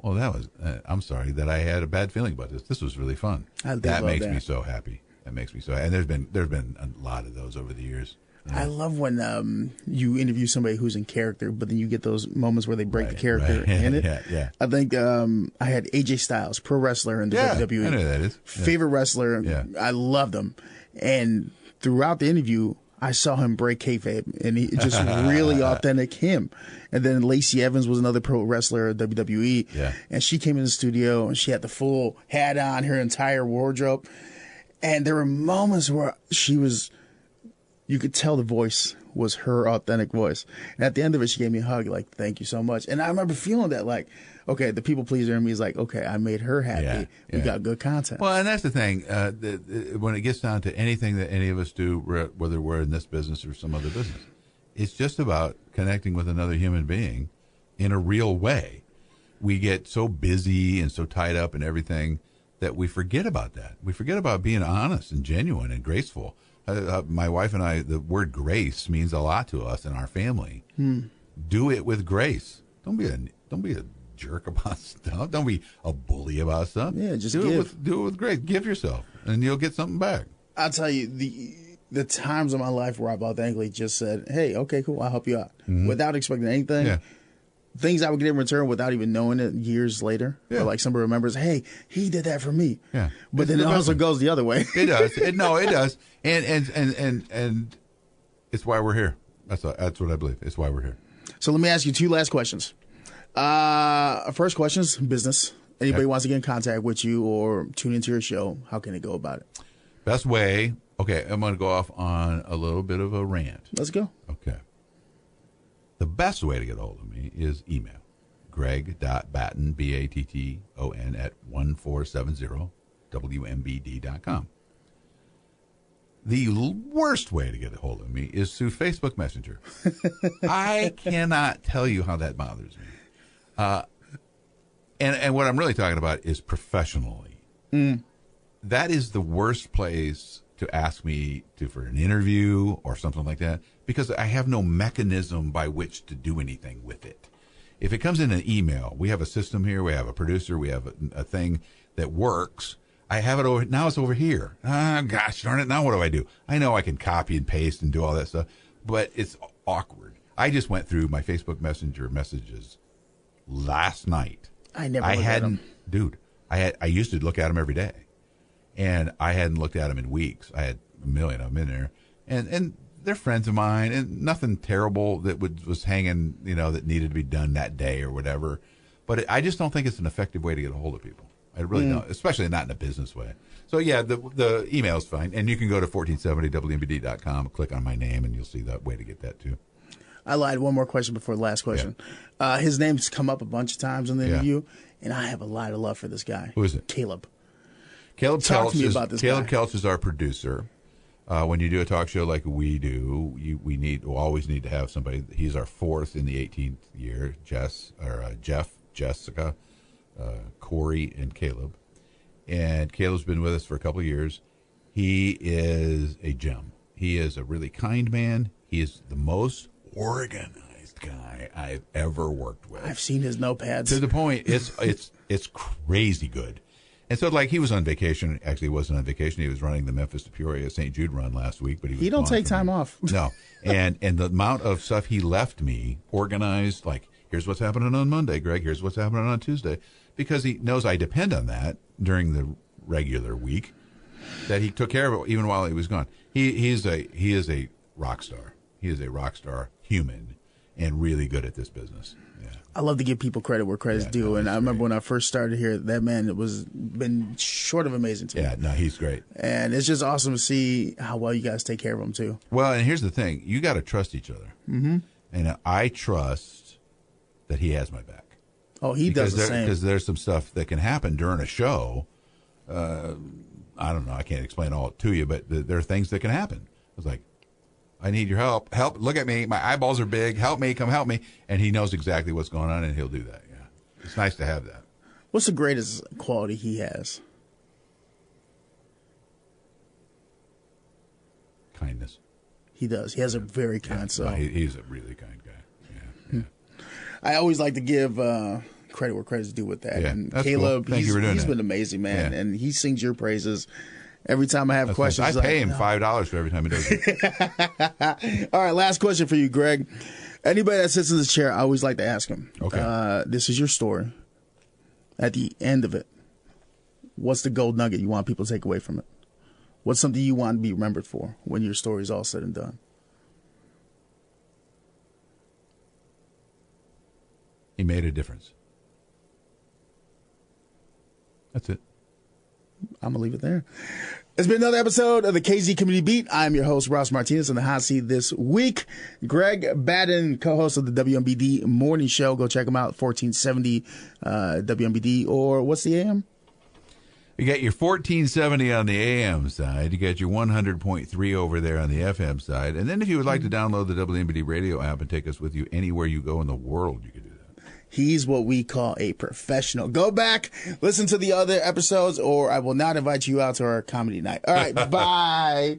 well, that was, I'm sorry that I had a bad feeling about this. This was really fun. That makes me so happy. That makes me so happy. And there's been a lot of those over the years. I love when you interview somebody who's in character, but then you get those moments where they break the character in it. Yeah. I think I had AJ Styles, pro wrestler in the WWE. I know who that is. Favorite wrestler. Yeah. I loved him. And throughout the interview, I saw him break kayfabe, and he just really authentic him. And then Lacey Evans was another pro wrestler at WWE, and she came in the studio, and she had the full hat on, her entire wardrobe. And there were moments where you could tell the voice was her authentic voice. And at the end of it, she gave me a hug, like, thank you so much. And I remember feeling that, like, okay, the people pleaser in me is like, okay, I made her happy. We got good content. Well, and that's the thing. When it gets down to anything that any of us do, whether we're in this business or some other business, it's just about connecting with another human being in a real way. We get so busy and so tied up in everything that we forget about that. We forget about being honest and genuine and graceful. My wife and I, the word grace means a lot to us and our family. Do it with grace. Don't be a jerk about stuff. Don't be a bully about stuff. Yeah, just do give. it with grace. Give yourself, and you'll get something back. I'll tell you, the times of my life where I've authentically just said, hey, okay, cool, I'll help you out. Without expecting anything. Yeah. Things I would get in return without even knowing it years later. Yeah. Or like somebody remembers, hey, he did that for me. Yeah. But then it also goes the other way. It does. It does. And it's why we're here. That's what I believe. It's why we're here. So let me ask you 2 last questions. First question is business. Anybody wants to get in contact with you or tune into your show, how can they go about it? Best way. Okay, I'm going to go off on a little bit of a rant. Let's go. Okay. The best way to get a hold of me is email. Greg.Batton, Batton, at 1470WMBD.com. The worst way to get a hold of me is through Facebook Messenger. I cannot tell you how that bothers me. And what I'm really talking about is professionally. That is the worst place to ask me for an interview or something like that, because I have no mechanism by which to do anything with it. If it comes in an email, we have a system here, we have a producer, we have a thing that works. I have it over, now it's over here. Gosh darn it, now what do I do? I know I can copy and paste and do all that stuff, but it's awkward. I just went through my Facebook Messenger messages last night. I never looked at them. Dude, I used to look at them every day. And I hadn't looked at them in weeks. I had a million of them in there. And they're friends of mine, and nothing terrible that was hanging, that needed to be done that day or whatever. But I just don't think it's an effective way to get a hold of people. I really don't, especially not in a business way. So, yeah, the email's fine. And you can go to 1470WMBD.com, click on my name, and you'll see that way to get that, too. I lied. One more question before the last question. Yeah. His name's come up a bunch of times in the interview, and I have a lot of love for this guy. Who is it? Caleb. Caleb Talk to me about this Caleb guy. Kelch is our producer. When you do a talk show like we do, we always need to have somebody. He's our 4th in the 18th year. Jeff, Jessica, Corey, and Caleb. And Caleb's been with us for a couple of years. He is a gem. He is a really kind man. He is the most organized guy I've ever worked with. I've seen his notepads. To the point, it's crazy good. And so, he was on vacation. Actually, he wasn't on vacation. He was running the Memphis to Peoria St. Jude run last week. But he don't take time off. No. And the amount of stuff he left me organized, here's what's happening on Monday, Greg. Here's what's happening on Tuesday. Because he knows I depend on that during the regular week, that he took care of it even while he was gone. He is a rock star. He is a rock star human and really good at this business. Yeah. I love to give people credit where credit's due. And I remember when I first started here, that man been short of amazing to me. Yeah, no, he's great. And it's just awesome to see how well you guys take care of him, too. Well, and here's the thing. You got to trust each other. Mm-hmm. And I trust that he has my back. Oh, he does the same. Because there's some stuff that can happen during a show. I don't know. I can't explain all to you, but there are things that can happen. It's like, I need your help. Help. Look at me. My eyeballs are big. Help me. Come help me. And he knows exactly what's going on, and he'll do that. Yeah. It's nice to have that. What's the greatest quality he has? Kindness. He does. He has a very kind soul. No, he's a really kind guy. Yeah. I always like to give credit where credit's due with that. Yeah, and that's Caleb, cool. He's been amazing, man. Yeah. And he sings your praises. Every time I have questions, I pay him $5 for every time he does it. All right, last question for you, Greg. Anybody that sits in this chair, I always like to ask him. Okay. This is your story. At the end of it, what's the gold nugget you want people to take away from it? What's something you want to be remembered for when your story's all said and done? He made a difference. That's it. I'm going to leave it there. It's been another episode of the KZ Community Beat. I'm your host, Ross Martinez, in the hot seat this week. Greg Batton, co-host of the WMBD Morning Show. Go check him out, 1470 WMBD, or what's the AM? You got your 1470 on the AM side. You got your 100.3 over there on the FM side. And then if you would like to download the WMBD radio app and take us with you anywhere you go in the world, you can do that. He's what we call a professional. Go back, listen to the other episodes, or I will not invite you out to our comedy night. All right, bye.